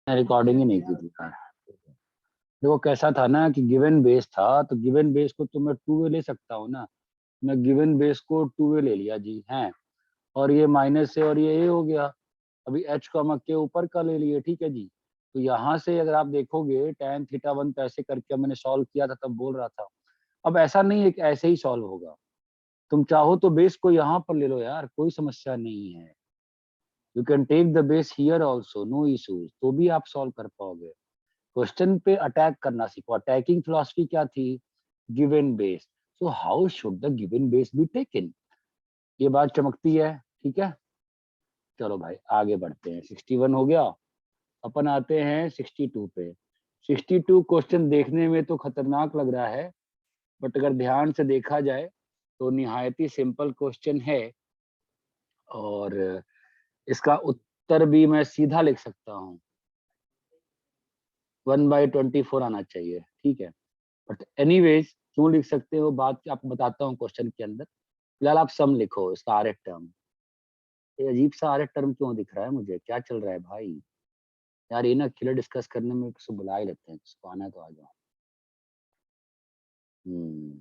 Recording ही नहीं की थी यार। देखो कैसा था ना कि गिवन बेस था, तो गिवन बेस को तो मैं टू वे ले सकता हूँ ना। मैं गिवन बेस को टू वे ले लिया जी है, और ये माइनस है और ये ए हो गया। अभी एच कॉमा के ऊपर का ले लिए, ठीक है जी। तो यहाँ से अगर आप देखोगे tan थीटा वन तो ऐसे करके मैंने सॉल्व किया था, तब बोल रहा था। अब ऐसा नहीं है कि ऐसे ही सॉल्व होगा, तुम चाहो तो बेस को यहाँ पर ले लो यार, कोई समस्या नहीं है। You can take the base here also, no issues, तो भी आप सॉल्व कर पाओगे। क्वेश्चन पे अटैक करना सीखो। अटैकिंग फिलॉसफी क्या थी? Given base. So how should the given base be taken? ये बात चमकती है, ठीक है। चलो भाई आगे बढ़ते हैं। 61 हो गया, अपन आते हैं 62 पे। 62 क्वेश्चन देखने में तो खतरनाक लग रहा है, बट अगर ध्यान से देखा जाए तो निहायत ही सिंपल क्वेश्चन है, और इसका उत्तर भी मैं सीधा लिख सकता हूँ। 1/24 आना चाहिए, ठीक है। बट एनीवेज क्यों लिख सकते हो बात आपको बताता हूँ क्वेश्चन के अंदर। फिलहाल आप सम लिखो, इसका आर टर्म। ये अजीब सा आर टर्म क्यों दिख रहा है मुझे, क्या चल रहा है भाई? यार ये ना क्लियर डिस्कस करने में किसी बुला ही लेते हैं, किसको आना है तो आ जाओ। हम्म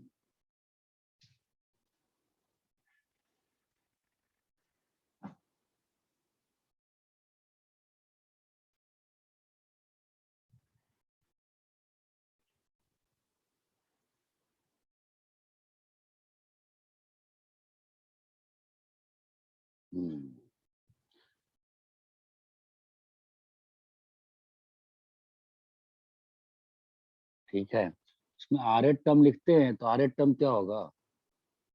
हम्म ठीक है। इसमें आर टर्म लिखते हैं तो आर टर्म क्या होगा?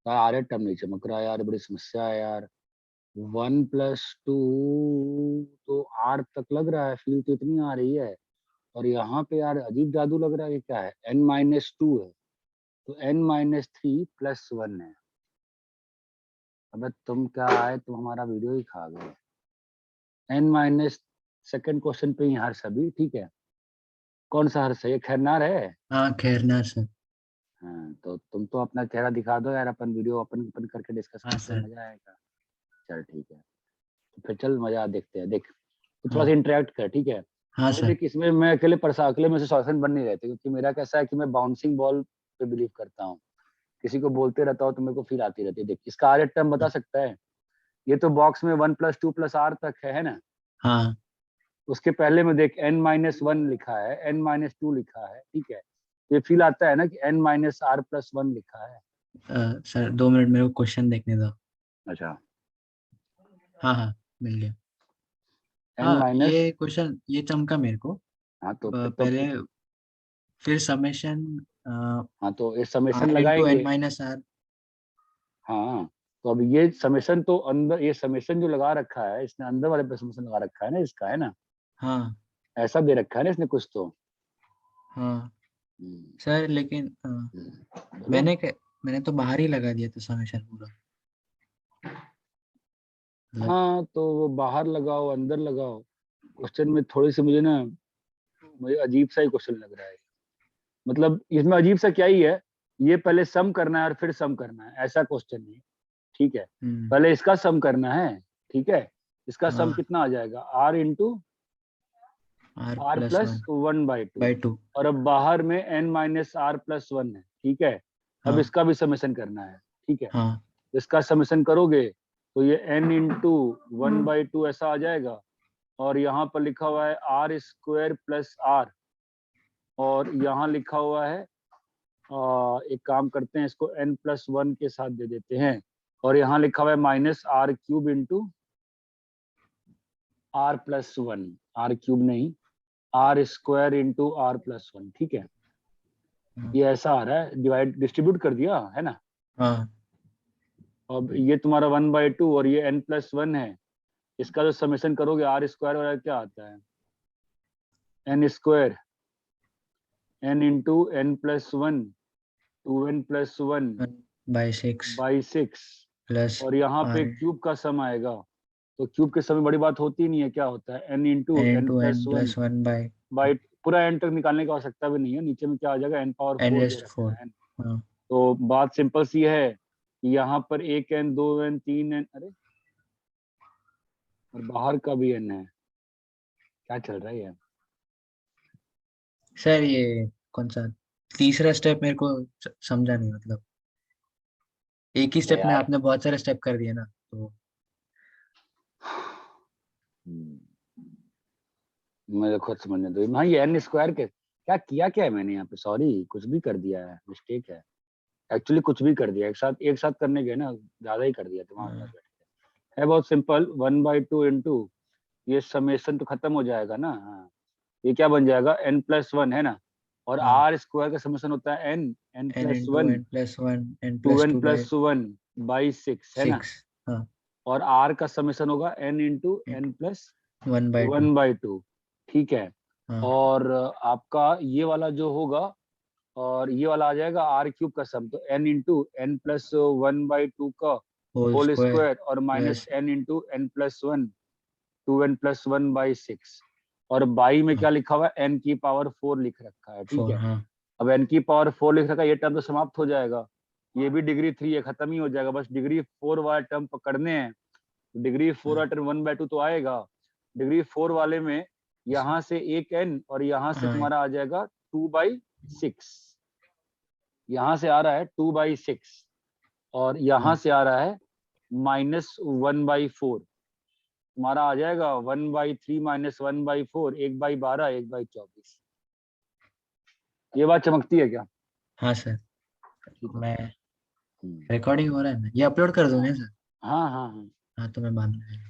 यार आर टर्म नहीं चमक रहा यार, बड़ी समस्या है यार। 1+2 तो आर तक लग रहा है, फील तो इतनी आ रही है। और यहाँ पे यार अजीब जादू लग रहा है, ये क्या है? n-2 है, तो n-3+1 है। अबे तुम क्या आए, तुम हमारा वीडियो ही खा गए। n माइनस, सेकेंड क्वेश्चन पे ही हर्ष अभी, ठीक है। कौन सा हर्ष है? ये खैरनार है। हाँ खैरनार सर। हाँ तो तुम तो अपना चेहरा दिखा दो यार, अपन वीडियो अपन अपन करके डिस्कस हाँ करते हैं, सर। मजा आएगा। चल ठीक है, तो फिर चल मजा देखते हैं, देख तो थोड़ा सा हाँ इंटरेक्ट कर, ठीक है। हाँ भाई सर। देख, इसमें मैं अकेले में से सॉल्यूशन बन नहीं रहते, क्योंकि मेरा कैसा है कि मैं बाउंसिंग बॉल पे बिलीव करता हूँ। किसी को बोलते रहता हूँ तो मेरे को फील आती रहती है। देख इसका आर टर्म बता सकता है? ये तो बॉक्स में 1+2+r तक है ना। हाँ उसके पहले में देख n-1 लिखा है, n-2 लिखा है, ठीक है। ये फील आता है ना कि n-r+1 लिखा है। सर 2 मिनट मेरे को क्वेश्चन देखने दो। अच्छा। हाँ हाँ, मिल गया। n हाँ माइनस, ये क्वेश्चन ये चमका मेरे को। हाँ तो फिर तो, पहले फिर समेशन हाँ तो ये समेशन आर इंटू एन लगाएंगे। Minus r. हाँ तो अब ये समेशन तो अंदर, ये समेशन जो लगा रखा है इसने, अंदर वाले पे समेशन लगा रखा है ना इसका, है ना। हाँ ऐसा दे रखा है ना इसने कुछ तो। हाँ हम्म, सर, लेकिन बोलो। मैंने मैंने तो बाहर ही लगा दिया था समेशन पूरा, मतलब। हाँ तो वो बाहर लगाओ अंदर लगाओ, क्वेश्चन में थोड़ी सी मुझे ना, मुझे अजीब सा ही क्वेश्चन लग रहा है। मतलब इसमें अजीब सा क्या ही है, ये पहले सम करना है और फिर सम करना है, ऐसा क्वेश्चन है, ठीक है। हम्म। पहले इसका सम करना है, ठीक है। इसका सम हाँ, कितना आ जाएगा? R into r r plus plus one one by two. By two. और अब बाहर में n-r+1 है, ठीक है। अब हाँ इसका भी समेशन करना है, ठीक है। हाँ इसका समेशन करोगे तो ये n×1/2 ऐसा आ जाएगा। और यहाँ पर लिखा हुआ है r² + r, और यहाँ लिखा हुआ है एक काम करते हैं, इसको n+1 के साथ दे देते हैं। और यहाँ लिखा हुआ है -r³ × r+1, r³ नहीं, r² × r+1, ठीक है। ये ऐसा आ रहा है, डिवाइड डिस्ट्रीब्यूट कर दिया है ना। हाँ अब ये तुम्हारा 1/2 और ये n+1 है। इसका जो समेशन करोगे r² वाला क्या आता है? n² n×n+1 2n+1 n/6 by 6। Plus और यहाँ पे आर क्यूब का सम आएगा, तो क्यूब के समय बड़ी बात होती नहीं है, क्या होता है? n into n n into n plus one plus one by by, पूरा एन तक निकालने की आवश्यकता भी नहीं है, नीचे में क्या आ जाएगा? एन n⁴ दे रेस्ट रखा फोर। है। हाँ तो बात सिंपल सी है कि यहाँ पर 1n 2n 3n, अरे और बाहर का भी n है, क्या चल रहा है ये? सर ये कौन सा तीसरा स्टेप मेरे को समझा नहीं, मतलब एक ही अरे स्टेप में यार, आपने बहुत सारे स्टेप कर दिए ना, तो मुझे खुद समझने दो। हाँ, ये एन स्क्वायर के क्या है मैंने यहाँ पे, सॉरी कुछ भी कर दिया है, मिस्टेक है। एक्चुअली कुछ भी कर दिया, एक साथ करने गए ना, ज्यादा ही कर दिया दिमाग में बैठ के। है बहुत सिंपल, 1/2 इंटू ये समेशन तो खत्म हो जाएगा ना। हाँ, ये क्या बन जाएगा, n+1 है ना, और हाँ आर स्क्वायर का समेशन होता है n n plus into one n plus one n two plus N two by plus one by six है ना, 6। हाँ और आर का समेशन होगा n इंटू n प्लस 1/2। 1/2। ठीक है। हाँ और आपका ये वाला जो होगा, और ये वाला आ जाएगा r³ का सम, तो n इंटू n प्लस 1/2 का होल होल स्क्वायर स्क्वायर और minus plus n into n+1 2n+1/6। और बाई में क्या लिखा हुआ है, n⁴ लिख रखा है। ठीक 4। है। हाँ अब n⁴ लिख रखा है, ये टर्म तो समाप्त हो जाएगा, ये भी डिग्री 3 है, खत्म ही हो जाएगा, बस डिग्री 4 वाला टर्म पकड़ने हैं। डिग्री 4 वाला टर्म 1/2 तो आएगा, डिग्री 4 वाले में यहाँ से एक n और यहाँ से हाँ तुम्हारा आ जाएगा 2/6। यहाँ से आ रहा है 2/6 और यहाँ हाँ से आ रहा है -1/4। तुम्हारा आ जाएगा 1/3 - 1/4, 1/12, 1/24। ये बात चमकती है क्या? हाँ सर। ठीक है। मैं रिकॉर्डिंग हो रहा है ना, ये अपलोड कर दूंगा सर? हाँ हाँ हाँ, हाँ तो मैं मान लूंगा।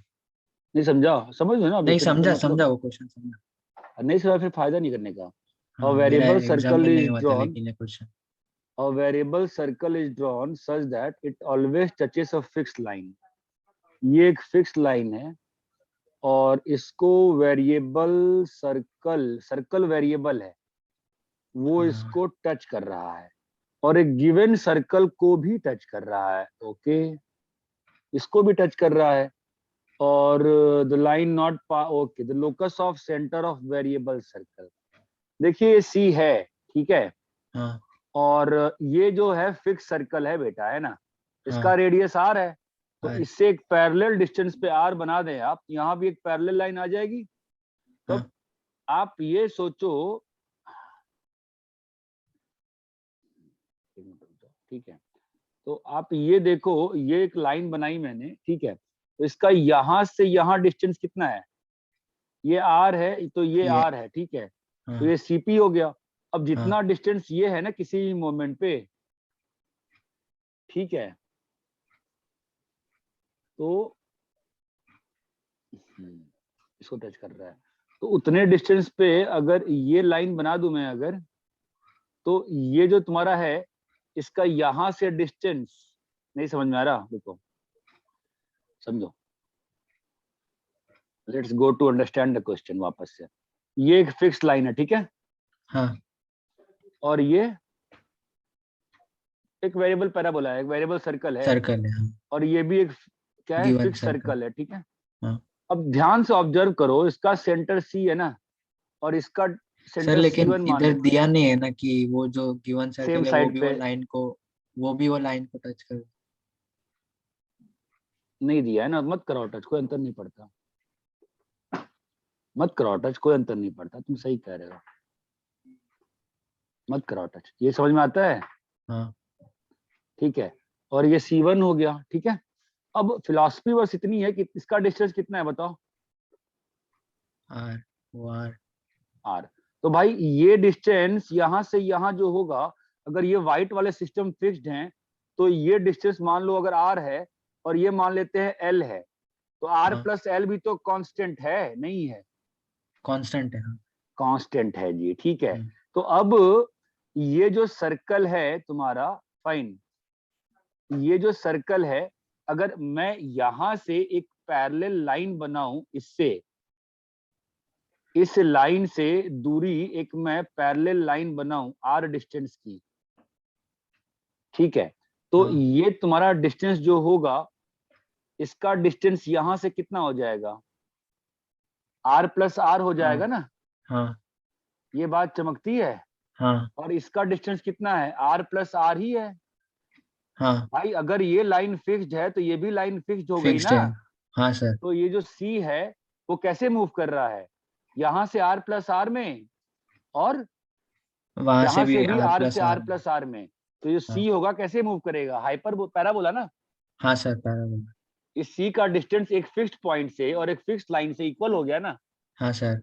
नहीं समझा, समझ लो ना, अभी नहीं फिर तो समझा, मतलब समझा वो क्वेश्चन समझा। नहीं समझा फिर फायदा नहीं करने का। हाँ A मेरा variable एग्जाम में circle नहीं is हुआ था drawn लेकिन ये question. A variable circle is drawn such that it always touches a fixed line। ये एक फिक्स लाइन है और इसको वेरिएबल सर्कल वेरिएबल है, वो हाँ इसको टच कर रहा है और एक गिवन सर्कल को भी टच कर रहा है। ओके, इसको भी टच कर रहा है। और the line not okay, the locus of centre of variable circle, देखिए ये सी है, ठीक है। हाँ और ये जो है फिक्स सर्कल है बेटा, है ना, इसका हाँ रेडियस आर है, तो और इससे एक पैरेलल डिस्टेंस पे आर बना दें आप, यहाँ भी एक पैरेलल लाइन आ जाएगी। तो हाँ आप ये सोचो, ठीक है, तो आप ये देखो, ये एक लाइन बनाई मैंने, ठीक है, तो इसका यहाँ से यहाँ डिस्टेंस कितना है, ये आर है, तो ये ये आर है, ठीक है, तो हाँ ये सीपी हो गया। अब हाँ जितना डिस्टेंस ये है ना किसी मोमेंट पे, ठीक है, तो इसको टच कर रहा है, तो उतने डिस्टेंस पे अगर ये लाइन बना दूं मैं अगर, तो ये जो तुम्हारा है इसका यहां से डिस्टेंस, नहीं समझ में आ रहा, देखो समझो, let's go to understand the question वापस से। ये एक फिक्स लाइन है, ठीक है, हाँ और ये एक वेरिएबल पैराबोला है, एक वेरिएबल सर्कल है, सर्कल है। हाँ और ये भी एक क्या है, गिवन फिक्स सर्कल। सर्कल है, ठीक है। हाँ अब ध्यान से ऑब्जर्व करो, इसका सेंटर सी है ना, और इसका सर सेंटर लेकिन C1 मान इधर लेते हैं, दिया नहीं है ना कि वो जो गिवन सेम सर्कल है वो साइड भी वो पे लाइन को, वो भी वो लाइन को टच कर। नहीं दिया है ना, मत कराओ टच, कोई अंतर नहीं पड़ता, मत कराओ टच, कोई अंतर नहीं पड़ता, तुम सही कह रहे हो, मत कराओ टच, ये समझ में आता है, हाँ ठीक है। और ये C1 हो गया, ठीक है। अब फिलॉसफी बस इतनी है कि इसका डिस्टेंस कितना है बताओ, आर, वो आर। आर। तो भाई ये डिस्टेंस यहाँ से यहाँ जो होगा, अगर ये व्हाइट वाले सिस्टम फिक्स्ड हैं, तो ये डिस्टेंस मान लो अगर आर है और ये मान लेते हैं एल है, तो आर हाँ प्लस एल भी तो कांस्टेंट है, नहीं है, कांस्टेंट है। हाँ कांस्टेंट है जी, ठीक है। हम्म, तो अब ये जो सर्कल है तुम्हारा, फाइन, ये जो सर्कल है, अगर मैं यहां से एक पैरेलल लाइन बनाऊं इससे, इस लाइन से दूरी एक मैं पैरेलल लाइन बनाऊं आर डिस्टेंस की, ठीक है, तो हाँ ये तुम्हारा डिस्टेंस जो होगा, इसका डिस्टेंस यहां से कितना हो जाएगा, आर प्लस आर हो हाँ जाएगा ना, हाँ ये बात चमकती है। हाँ और इसका डिस्टेंस कितना है, आर प्लस आर ही है। हाँ भाई अगर ये लाइन फिक्स्ड है तो ये भी लाइन फिक्स्ड हो गई फिक्स्ड ना, है। हाँ सर। तो ये जो सी है वो कैसे मूव कर रहा है, यहां से आर प्लस आर में, और वहां से यहाँ भी से भी आर आर प्लस से आर। आर प्लस आर में, तो ये सी हाँ होगा, कैसे मूव करेगा, हाइपर पैराबोला ना। हाँ सर, पैराबोला। इस सी का डिस्टेंस एक फिक्स्ड पॉइंट से और एक फिक्स्ड लाइन से इक्वल हो गया ना। हाँ सर,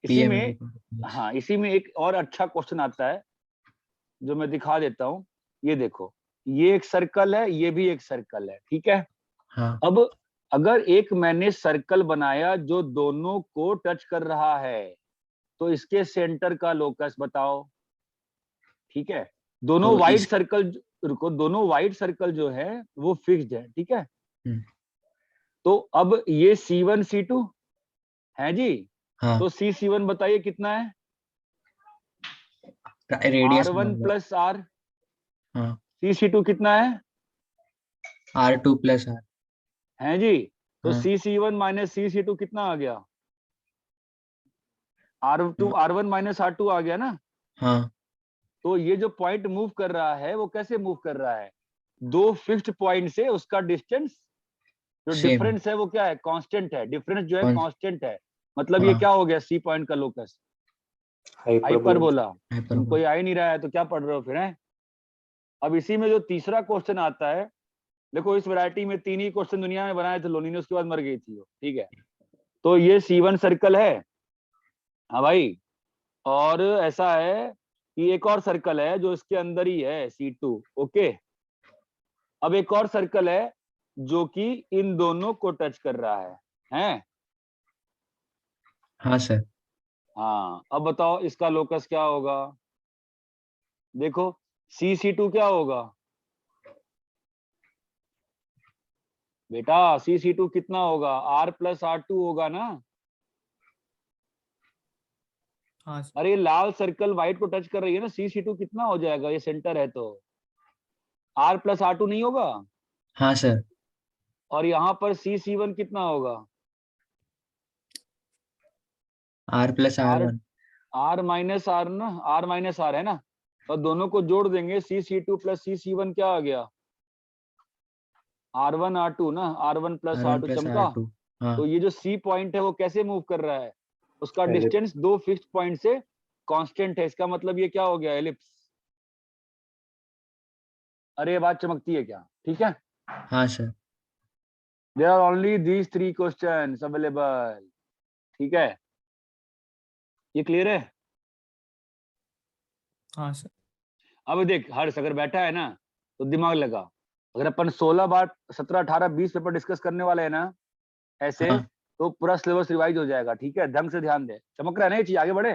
पी इसी एम में, हाँ इसी में एक और अच्छा क्वेश्चन आता है जो मैं दिखा देता हूँ। ये देखो, ये एक सर्कल है, ये भी एक सर्कल है, ठीक है। हाँ अब अगर एक मैंने सर्कल बनाया जो दोनों को टच कर रहा है, तो इसके सेंटर का लोकस बताओ, ठीक है। दोनों तो वाइड इस सर्कल, रुको, दोनों वाइड सर्कल जो है वो फिक्स्ड है, ठीक है। हम्म, तो अब ये C1 C2 है जी, हाँ तो C1 बताइए कितना है, रेडियस R1 बराबर। प्लस आर, हाँ C2 कितना R2 प्लस आर। है जी। तो हाँ C1 माइनस C2 कितना आ गया, R1 माइनस R2 आ गया ना। हाँ तो ये जो पॉइंट मूव कर रहा है वो कैसे मूव कर रहा है, दो फिक्स्ड पॉइंट से उसका डिस्टेंस, जो सेम है। डिफरेंस है वो क्या है, कांस्टेंट है, डिफरेंस जो है कौन? कांस्टेंट है। मतलब ये हाँ क्या हो गया, सी पॉइंट का लोकस, हाइपरबोला। हाइपरबोला। तुमको हाइपरबोला। ये आ ही नहीं रहा है तो क्या पढ़ रहे हो फिर, हैं? अब इसी में जो तीसरा क्वेश्चन आता है, देखो इस वैरायटी में 3 ही क्वेश्चन दुनिया में बनाए थे लोनी ने, उसके बाद मर गई थी वो, ठीक है। तो ये C1 सर्कल है, हाँ भाई, और ऐसा है कि एक और सर्कल है जो इसके अंदर ही है, C2, ओके। अब एक और सर्कल है जो कि इन दोनों को टच कर रहा है। हाँ सर। हाँ, अब बताओ इसका लोकस क्या होगा, देखो C2 क्या होगा बेटा, C2 कितना होगा, R+R2 होगा ना। हाँ सर। अरे लाल सर्कल व्हाइट को टच कर रही है ना, C2 कितना हो जाएगा, ये सेंटर है तो R+R2 नहीं होगा। हाँ सर, और यहाँ पर C1 कितना होगा, R plus R R one. R minus R ना, R माइनस आर है ना। और दोनों को जोड़ देंगे, C2 प्लस C1 क्या आ गया, R1 R2 ना, R1 plus R1 R2 plus चमका। R2। हाँ तो ये जो C पॉइंट है वो कैसे मूव कर रहा है, उसका एलिप्स। डिस्टेंस दो फिक्स्ड पॉइंट से कांस्टेंट है, इसका मतलब ये क्या हो गया, एलिप्स। अरे ये बात चमकती है क्या, ठीक है। हाँ sir. There are only these 3 questions available, ठीक है। ये क्लियर है। हाँ सर। अब देख हर्ष, अगर बैठा है ना तो दिमाग लगा, अगर अपन 16 बार 17 18 20 पेपर डिस्कस करने वाले हैं ना ऐसे, हाँ तो पूरा सिलेबस रिवाइज हो जाएगा, ठीक है। ढंग से ध्यान दे, चमक रहा है ना ये चीज, आगे बढ़े।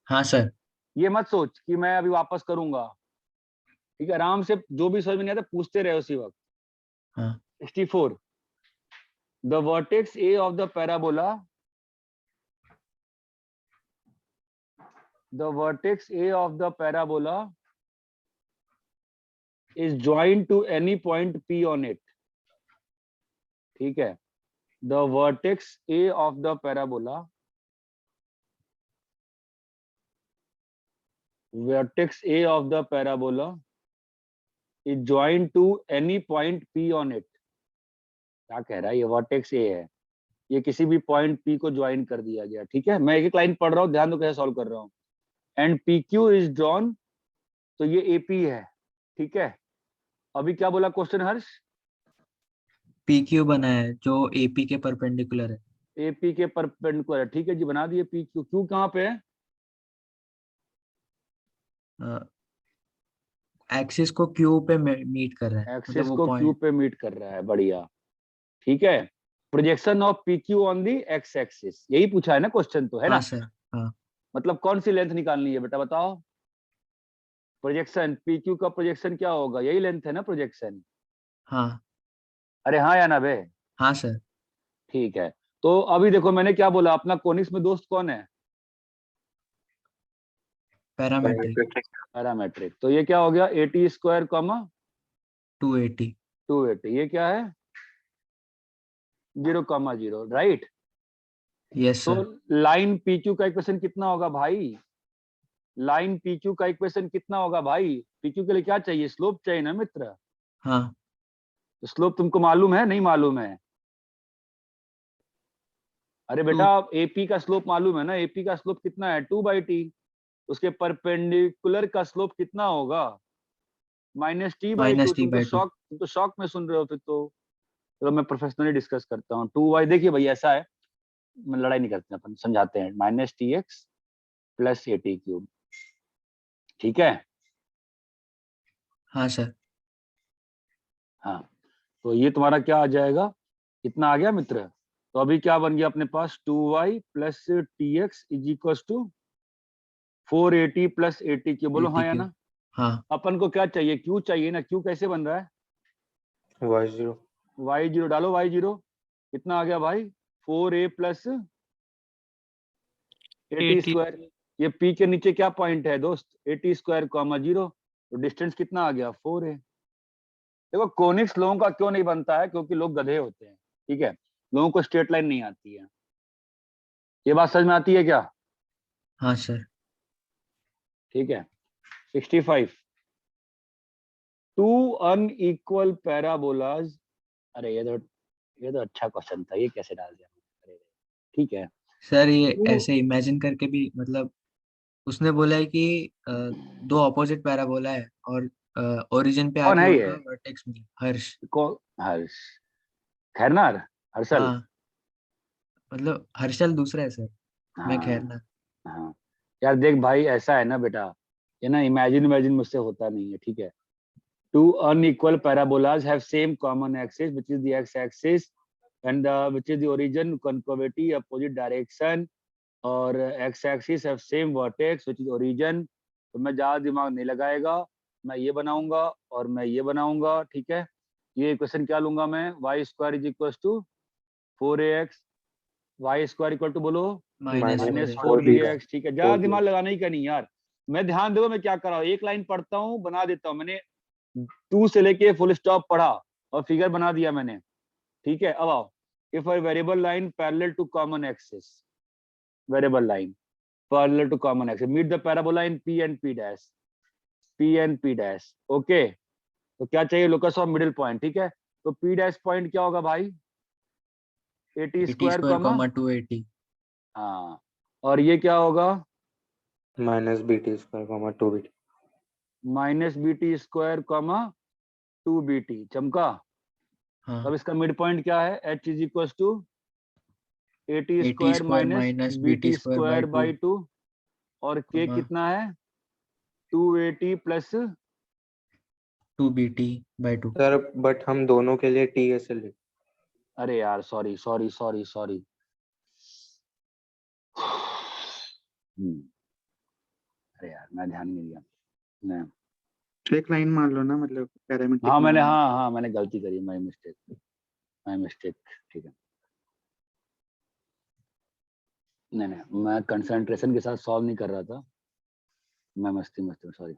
हाँ सर। ये मत सोच कि मैं अभी वापस करूंगा, ठीक है। आराम से जो भी समझ में नहीं आता पूछते रहे उसी वक्त। हाँ 64, the vertex A of the parabola, the vertex A of the parabola is joined to any point P on it, ठीक है। the vertex A of the parabola, vertex A of the parabola is joined to any point P on it। क्या कह रहा है, ये vertex ए है, ये किसी भी पॉइंट P को ज्वाइन कर दिया गया, ठीक है। मैं एक एक लाइन पढ़ रहा हूँ, ध्यान दो कैसे सॉल्व कर रहा हूँ। एंड PQ इज ड्रॉन, तो ये AP है, ठीक है। अभी क्या बोला क्वेश्चन हर्ष, पी क्यू बना है जो एपी के परपेंडिकुलर है। AP के परपेंडिकुलर है, ठीक है जी, बना दिए PQ। Q कहाँ पे है, एक्सिस को क्यू पे मीट कर रहा है, मतलब एक्सिस वो को Q पॉइंट। पे मीट कर रहा है, बढ़िया, ठीक है। Projection of PQ on the X axis, यही पूछा है ना क्वेश्चन तो, है हाँ ना। सर। हाँ मतलब कौन सी लेंथ निकालनी है बेटा बताओ, प्रोजेक्शन PQ का प्रोजेक्शन क्या होगा, यही लेंथ है ना प्रोजेक्शन। हाँ अरे हाँ या ना बे, हाँ सर। ठीक है। तो अभी देखो मैंने क्या बोला, अपना कोनिक्स में दोस्त कौन है, पैरामेट्रिक। पैरामेट्रिक। तो ये क्या हो गया, 80 स्क्वायर कॉमा 280। 280, ये क्या है 0,0, राइट। यस तो सर। लाइन PQ का इक्वेशन कितना होगा भाई, लाइन PQ का इक्वेशन कितना होगा भाई, PQ के लिए क्या चाहिए, स्लोप चाहिए ना मित्र। हाँ तो स्लोप तुमको मालूम है नहीं मालूम है, अरे टू। बेटा AP का स्लोप मालूम है ना, AP का स्लोप कितना है 2/t। उसके परपेंडिकुलर का स्लोप कितना होगा? -t/2। तुम तो शॉक में सुन रहे हो फिर तो। चलो मैं प्रोफेशनली डिस्कस करता हूँ। 2y देखिए भाई ऐसा है, मैं लड़ाई नहीं करते, अपन समझाते हैं। -tx + at³। ठीक है। हाँ सर। हाँ, तो ये तुम्हारा क्या आ जाएगा, कितना आ गया मित्र? तो अभी क्या बन गया अपने पास, 2y + tx = 4at + at³। बोलो हाँ या ना? हाँ अपन को क्या चाहिए, q चाहिए ना। q कैसे बन रहा है? y0 y0 डालो, y0 कितना आ गया भाई? 4a + at²। ये p के नीचे क्या पॉइंट है दोस्त? at², 0। तो डिस्टेंस कितना आ गया? 4a। देखो कोनिक्स लोगों का क्यों नहीं बनता है, क्योंकि लोग गधे होते हैं। ठीक है, लोगों को स्ट्रेट लाइन नहीं आती है। ये बात समझ में आती है क्या? हाँ सर। ठीक है। 65, 2 अनइक्वल पैराबोलाज। अरे ये तो अच्छा क्वेश्चन था, ये कैसे डाल दिया? अरे ठीक है। सर ये Two- ऐसे इमेजिन करके भी मतलब उसने बोला है कि दो ऑपोजिट पैराबोला है और ओरिजिन पे कौन आके है होगा ये? वर्टेक्स में हर्ष। कौन? हर्ष खैरनार? हर्षल? हाँ मतलब हर्षल दूसरा है सर, मैं हाँ खैरनार। हाँ। यार देख भाई, ऐसा है ना बेटा, ये ना इमेजिन मुझसे होता नहीं है। ठीक है। Two unequal parabolas have same common axis, which is the x-axis, and which is the origin concavity opposite direction, और x-axis have same vertex, which is origin। तो मैं ज्यादा दिमाग नहीं लगाएगा, मैं ये बनाऊंगा और मैं ये बनाऊंगा। ठीक है। ये इक्वेशन क्या लूंगा मैं? y² = 4ax, y² बोलो -4x। -4bx। ठीक है, ज्यादा दिमाग लगाने ही का नहीं यार। मैं ध्यान दो, मैं क्या कर रहा हूँ, एक लाइन पढ़ता हूँ, बना देता हूँ। मैंने 2 से लेके फुल स्टॉप पढ़ा और फिगर बना दिया मैंने। ठीक है, अब आओ। If a variable line parallel to common axis, variable line parallel to common axis, meet the parabola in p and p'। Okay, तो क्या चाहिए? Locus of middle point. ठीक है, तो p' पॉइंट क्या होगा भाई? at², 280। हाँ, और ये क्या होगा? -bt², 2bt। -bt², 2bt। चमका? हाँ तब इसका मिड पॉइंट क्या है? h = at² - bt²/2, और k कितना है? 280 + 2bt/2। सर बट हम दोनों के लिए t ऐसे ले। अरे यार सॉरी। अरे यार मैं ध्यान नहीं दिया। नहीं। एक लाइन मान लो ना, मतलब पैरामीट्रिक मान लो। हाँ मैंने गलती करी, माय मिस्टेक। ठीक है। नहीं, मैं कंसंट्रेशन के साथ सॉल्व नहीं कर रहा था, मैं मस्ती में, सॉरी।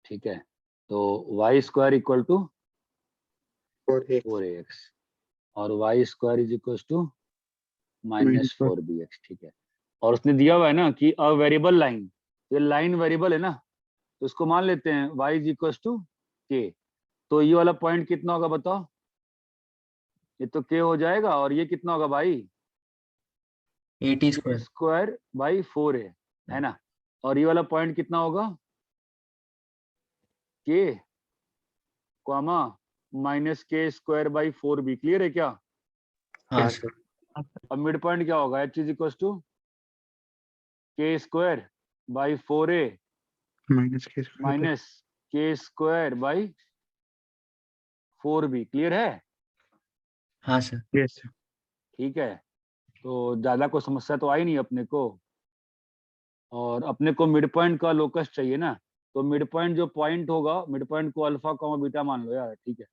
ठीक है, तो y² = 4ax और y² = -4bx। ठीक है, और उसने दिया हुआ है ना कि अ वेरिएबल लाइन, ये लाइन वेरिएबल है ना, तो इसको मान लेते हैं y = k। तो ये वाला पॉइंट कितना होगा बताओ? ये तो k हो जाएगा, और ये कितना होगा भाई? 80²। k²/4a है ना, और ये वाला पॉइंट कितना होगा? k, -k²/4b। क्लियर है क्या? हाँ हाँ सर। सर। अब मिड पॉइंट क्या होगा? h = k²/4a -k²/4b। क्लियर है? हाँ सर। यस। ठीक है, तो ज्यादा कोई समस्या तो आई नहीं अपने को। और अपने को मिड पॉइंट का लोकस चाहिए ना, तो मिड पॉइंट जो पॉइंट होगा, मिड पॉइंट को अल्फा बीटा मान लो यार। ठीक है,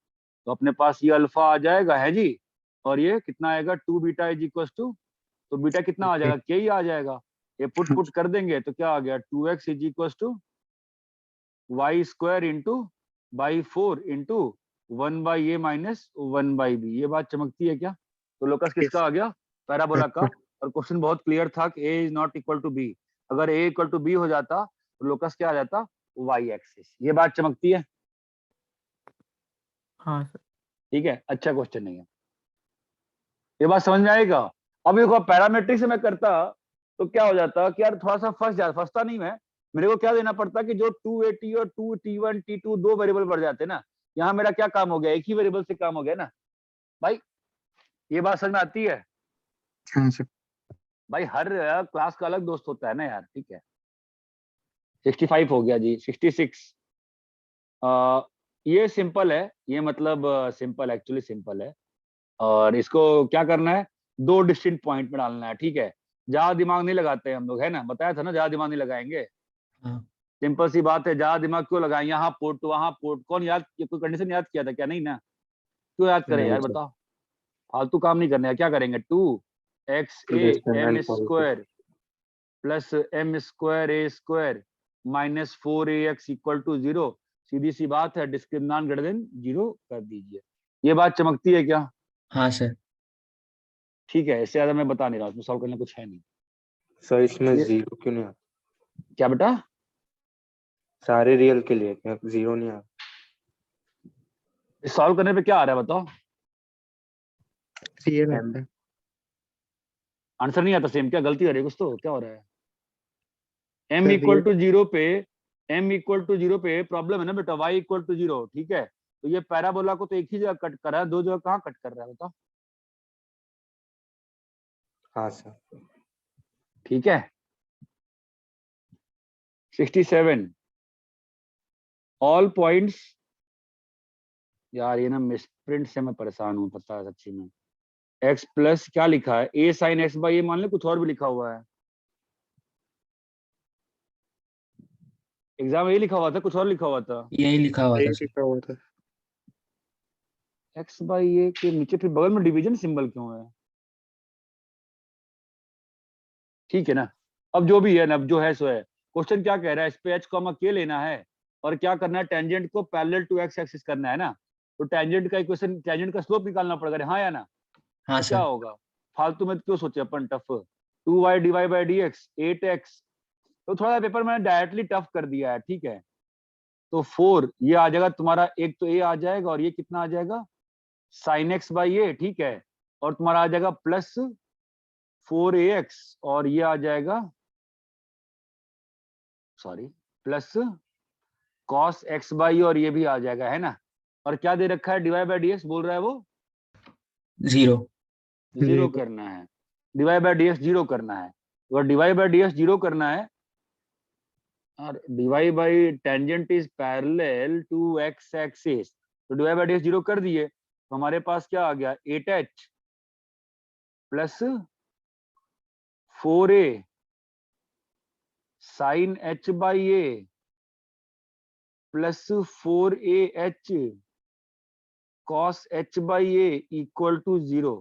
तो अपने पास ये अल्फा आ जाएगा है जी, और ये कितना आएगा? 2β = तो बीटा कितना आ जाएगा? के ही आ जाएगा। ये पुट कर देंगे तो क्या आ गया? 2x = y² × 1/a - 1/b। ये बात चमकती है क्या? तो लोकस किसका आ गया? पैराबोला का। और क्वेश्चन बहुत क्लियर था कि a ≠ b। अगर a = b हो जाता तो लोकस क्या आ जाता? y axis. ये बात चमकती है? हाँ सर। ठीक है, अच्छा क्वेश्चन नहीं है, ये बात समझ में आएगा? अब देखो पैरामेट्रिक से मैं करता तो क्या हो जाता कि यार थोड़ा सा फंसता नहीं मैं, मेरे को क्या देना पड़ता कि जो 2AT और 2T1 T2 दो वेरिएबल बढ़ जाते ना, यहाँ मेरा क्या काम हो गया, एक ही वेरिएबल से काम हो गया ना भाई। ये बात समझ में आती है हाँ सर। भाई, हर क्लास का अलग दोस्त होता है ना यार, ठीक है। 65 हो गया जी, 66। ये सिंपल है, ये मतलब सिंपल, एक्चुअली सिंपल है। और इसको क्या करना है, दो डिस्टिंक्ट पॉइंट में डालना है, ठीक है। ज्यादा दिमाग नहीं लगाते हम लोग, है ना, बताया था ना, ज्यादा दिमाग नहीं लगाएंगे। हाँ सिंपल सी बात है, ज्यादा दिमाग क्यों लगाएं, यहाँ पोर्ट वहां पोर्ट, कौन याद, कोई कंडीशन याद किया था क्या, नहीं ना, क्यों याद करें नहीं यार, सर, बताओ, फालतू काम नहीं करने का, क्या करेंगे, 2XA discriminant m policy. Square plus m square a square minus 4AX equal to 0। सीधी सी बात है, डिस्क्रिमिनेंट ग्रेटर देन 0 कर दीजिए। ये बात चमकती है क्या? हाँ सर। ठीक है, इससे ज्यादा मैं बता नहीं रहा, उसमें सॉल्व करने कुछ है नहीं। सर इसमें ये 0 क्यों नहीं आता? क्या बेटा? सारे रियल के लिए क्या 0 नहीं आता? सॉल्व करने पे क्या आ रहा है बताओ? रियल M आता है। आंसर नहीं आता सेम, क्या गलती हो रही है कुछ, तो क्या हो रहा है? m sir equal real to zero पे, m इक्वल टू जीरो पे प्रॉब्लम है ना बेटा, y इक्वल टू 0, ठीक है। तो ये पैराबोला को तो एक ही जगह कट कर रहा है, दो जगह कहाँ कट कर रहा है बताओ? हाँ सर। ठीक है। 67 ऑल पॉइंट्स, यार ये ना मिसप्रिंट से मैं परेशान हूँ, पता है सच्ची में। x प्लस क्या लिखा है, a साइन x बाई ए, मान ले कुछ और भी लिखा हुआ है, एग्जाम में ये लिखा हुआ था, कुछ और लिखा हुआ था। यही लिखा हुआ सही था सर। लिखा हुआ था। x बाई ए के नीचे फिर बगल में डिवीजन सिंबल क्यों है? ठीक है ना, अब जो भी है ना, अब जो है सो है। क्वेश्चन क्या कह रहा है, इस पे h कॉमा k लेना है और क्या करना है, टेंजेंट को पैरेलल टू x एक्सिस करना है ना। तो टेंजेंट का इक्वेशन, टेंजेंट का स्लोप निकालना पड़ेगा, हाँ या ना? हाँ तो क्या सर। होगा, फालतू में क्यों सोचे अपन tough, 2y divide by dx 8x। तो थोड़ा पेपर मैंने डायरेक्टली टफ कर दिया है, ठीक है। तो 4 ये आ जाएगा तुम्हारा, एक तो a आ जाएगा और ये कितना आ जाएगा, साइन x बाई ए, ठीक है। और तुम्हारा आ जाएगा प्लस 4AX और ये आ जाएगा, sorry, plus cos x by, और ये भी आ जाएगा, है ना। और क्या दे रखा है, डिवाइड बाई dx बोल रहा है वो 0। 0 करना है, डिवाइड बाई dx 0 करना है। अगर डिवाइड बाई dx 0 करना है और divide by tangent is parallel to x axis, तो डिवाइड बाई dx 0 कर दिए, तो हमारे पास क्या आ गया, 8h plus 4a sine h by A plus 4AH cos h by A equal to 0।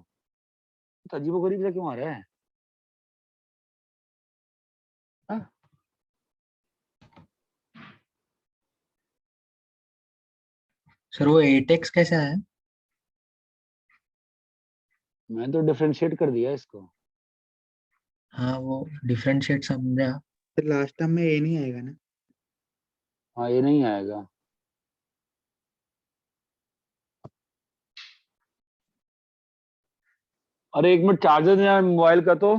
तो अजीबोगरीब सा क्यों आ रहा है? हाँ? सर वो 8x कैसा है? मैं तो डिफरेंशिएट कर दिया इसको। हाँ वो डिफरेंशिएट समझा। तो लास्ट टर्म में ए नहीं आएगा ना? हाँ ये नहीं आएगा। अरे एक मिनट, चार्जर यार मोबाइल का, तो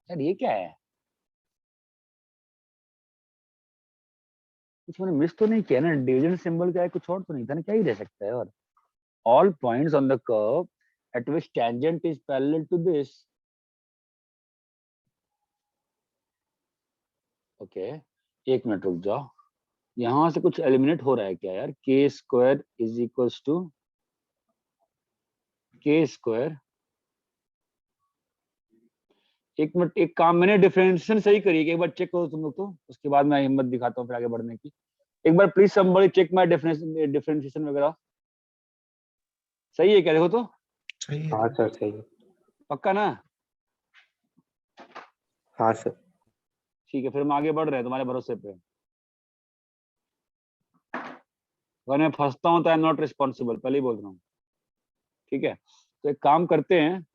यार ये क्या है, कुछ मैंने मिस तो नहीं किया ना, डिवीजन सिंबल क्या है, कुछ और तो नहीं था ना, क्या ही रह सकता है। और all points on the curve at which tangent is parallel to this, okay. एक मिनट रुक जाओ, यहां से कुछ एलिमिनेट हो रहा है क्या यार, के स्क्वायर इज इक्वल्स टू के स्क्वायर, एक मिनट, एक काम मैंने डिफरेंशिएशन सही करी है, एक बार चेक करो तुम लोग, तो उसके बाद मैं हिम्मत दिखाता हूँ फिर आगे बढ़ने की। एक बार please somebody check my differentiation वगैरह, सही है क्या, देखो तो, सही है हाँ सर। सर सही है। पक्का ना? हाँ सर। ठीक है, फिर हम आगे बढ़ रहे हैं तुम्हारे भरोसे पे। अगर मैं फंसता हूँ तो आई एम नॉट रिस्पॉन्सिबल, पहले ही बोल रहा हूँ, ठीक है। तो एक काम करते हैं,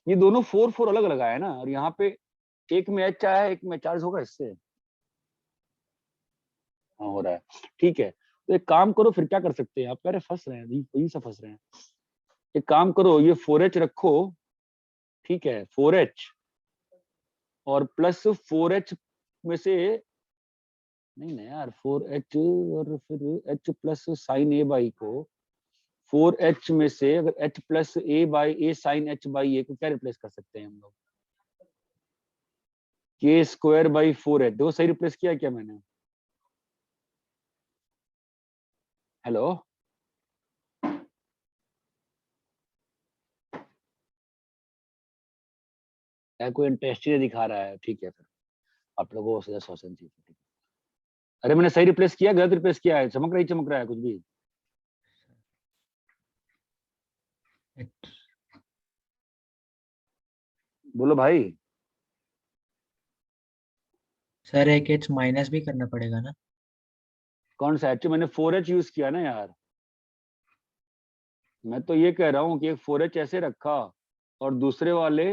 ये दोनों 4 अलग अलग आया ना, और यहाँ पे एक में एच आया है, एक में चार्ज होगा इससे, हाँ हो रहा है, ठीक है। तो एक काम करो, फिर क्या कर सकते हैं आप, कह रहे फंस रहे हैं, यही सा फंस रहे हैं। एक काम करो, ये 4H रखो ठीक है, 4h और प्लस 4h में से नहीं ना यार, 4h और फिर h plus sine a by को 4h में से अगर h plus a by a sine h by a को क्या रिप्लेस कर सकते हैं हम लोग? k square by 4h। देखो सही रिप्लेस किया क्या मैंने? हेलो, क्या कोई इंटरेस्टिंग दिखा रहा है? ठीक है, फिर आप लोगों को सोचना चाहिए। अरे मैंने सही रिप्लेस किया, गलत रिप्लेस किया है? चमक रहा है कुछ भी? बोलो भाई। सर एक एच माइनस भी करना पड़ेगा ना? कौन सा h? मैंने 4h यूज किया ना यार। मैं तो ये कह रहा हूँ कि एक 4h ऐसे रखा और दूसरे वाले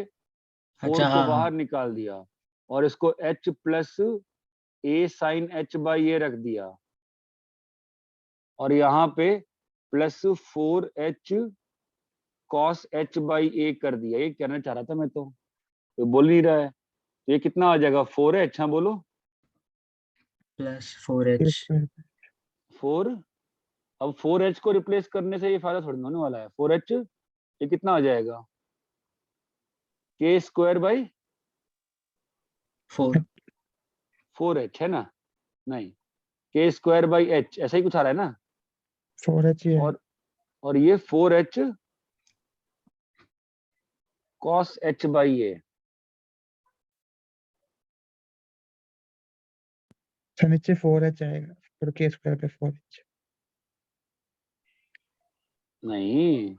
4 अच्छा, को हाँ हाँ। बाहर निकाल दिया और इसको h plus a sine h by a रख दिया और यहाँ पे plus 4h cos h by a कर दिया। ये कहना चाह रहा था मैं तो बोल नहीं रहा है। तो ये कितना आ जाएगा? 4h। हाँ बोलो। Plus 4h। 4। अब 4h को रिप्लेस करने से ये फायदा थोड़ी ना होने वाला है। 4h ये कितना आ जाएगा? k square by 4। 4h है ना? नहीं, k स्क्वायर बाई h ऐसा ही कुछ आ रहा है ना? 4h ही है। और ये 4h cos h by a। अच्छा नीचे 4h आएगा फिर k स्क्वायर पे 4h। नहीं,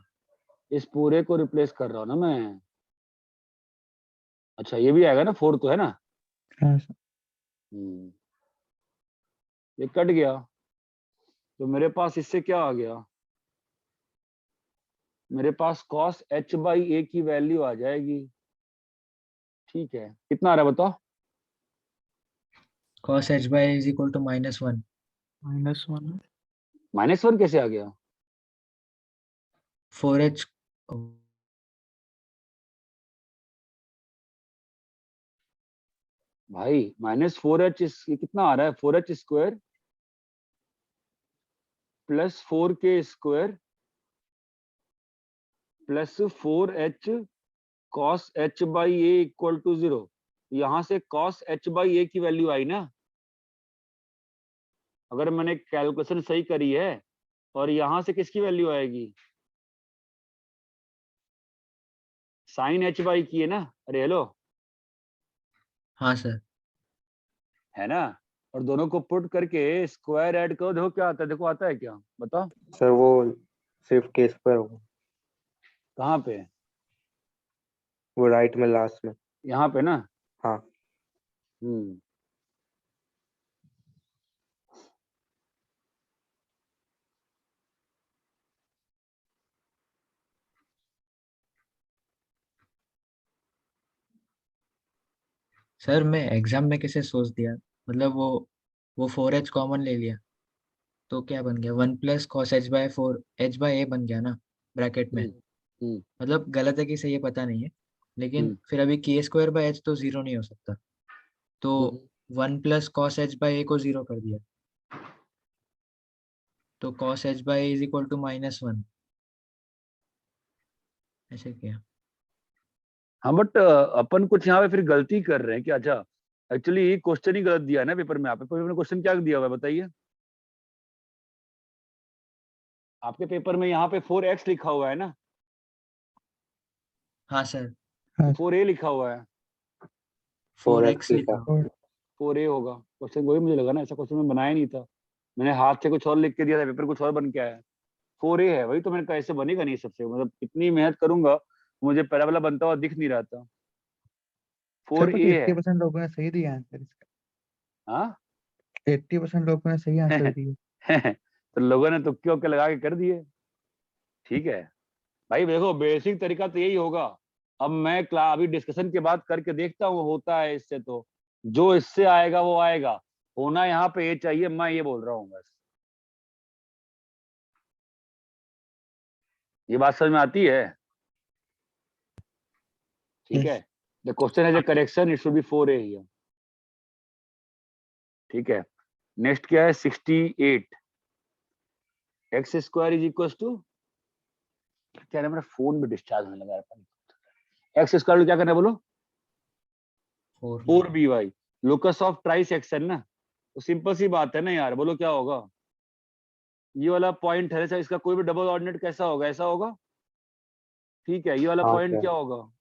इस पूरे को रिप्लेस कर रहा हूं ना मैं। अच्छा ये भी आएगा ना? 4 तो है ना? हाँ सर। ये कट गया तो मेरे पास इससे क्या आ गया? मेरे पास cos h बाई a की वैल्यू आ जाएगी। ठीक है, कितना आ रहा है बताओ? cos h by is equal to -1। -1। -1 कैसे आ गया? 4h। भाई -4h ये कितना आ रहा है? 4h square plus 4k square plus 4h cos h by a equal to 0। यहां से cos h बाई a की वैल्यू आई ना? अगर मैंने कैलकुलेशन सही करी है। और यहां से किसकी वैल्यू आएगी? साइन h बाई की है ना? अरे हेलो, हाँ सर। है ना? और दोनों को पुट करके स्क्वायर ऐड करो, देखो क्या आता है। देखो आता है क्या? बताओ सर वो सिर्फ k स्क्वायर होगा, कहाँ पे? वो राइट में लास्ट में। यहाँ पे ना? हाँ हम्म। सर मैं एग्जाम में कैसे सोच दिया, मतलब वो 4h कॉमन ले लिया तो क्या बन गया, 1 plus cos h by 4 h by a बन गया ना ब्रैकेट में। हम्म। हम्म। मतलब गलत है कि सही है पता नहीं है, लेकिन हम्म। फिर अभी k स्क्वायर बाय h तो जीरो नहीं हो सकता, तो हम्म। 1 plus cos h by a को जीरो कर दिया, तो cos h by a is equal to -1 ऐसे किया। हाँ बट अपन कुछ यहाँ पे फिर गलती कर रहे हैं कि अच्छा एक्चुअली क्वेश्चन ही गलत दिया है ना पेपर में। आपके पेपर में क्वेश्चन क्या दिया हुआ है बताइए? आपके पेपर में यहाँ पे 4x लिखा हुआ है ना? हाँ सर। हाँ 4a लिखा हुआ है। 4x लिखा लिखा है। हुआ। 4a होगा क्वेश्चन। वही मुझे लगा ना, ऐसा क्वेश्चन मैं बनाया नहीं था। मैंने हाथ से कुछ और लिख के दिया था, पेपर कुछ और बन के आया। 4a है वही तो। मैंने कहा ऐसे बनेगा नहीं सबसे, मतलब इतनी मेहनत करूंगा मुझे पहला वाला बनता हुआ दिख नहीं रहा था। सर कुछ 4a है। 80% लोगों ने सही दिया आंसर इसका। हाँ 80% लोगों ने सही आंसर दिए। तो लोगों ने तुक्के उक्के लगा के कर दिए। ठीक है भाई, देखो बेसिक तरीका तो यही होगा। अब मैं क्लास अभी डिस्कशन के बाद करके देखता हूँ होता है इससे। तो जो इससे आएगा वो आएगा। होना यहाँ पे ये चाहिए, मैं ये बोल रहा हूँ बस। ये बात समझ में आती है? ठीक है, the question has a correction, it should be 4a here. ठीक है, नेक्स्ट क्या है 68 X square is equal to, क्या है मेरा फोन भी डिस्चार्ज होने लगा है। एक्स स्क्वायर क्या करना है बोलो, 4by locus of try section ना, तो सिंपल सी बात है ना यार, बोलो क्या होगा, ये वाला पॉइंट है, इसका कोई भी डबल ऑर्डिनेट कैसा होगा, ऐसा होगा। ठीक है, ये वाला हाँ पॉइंट सर। क्या होगा,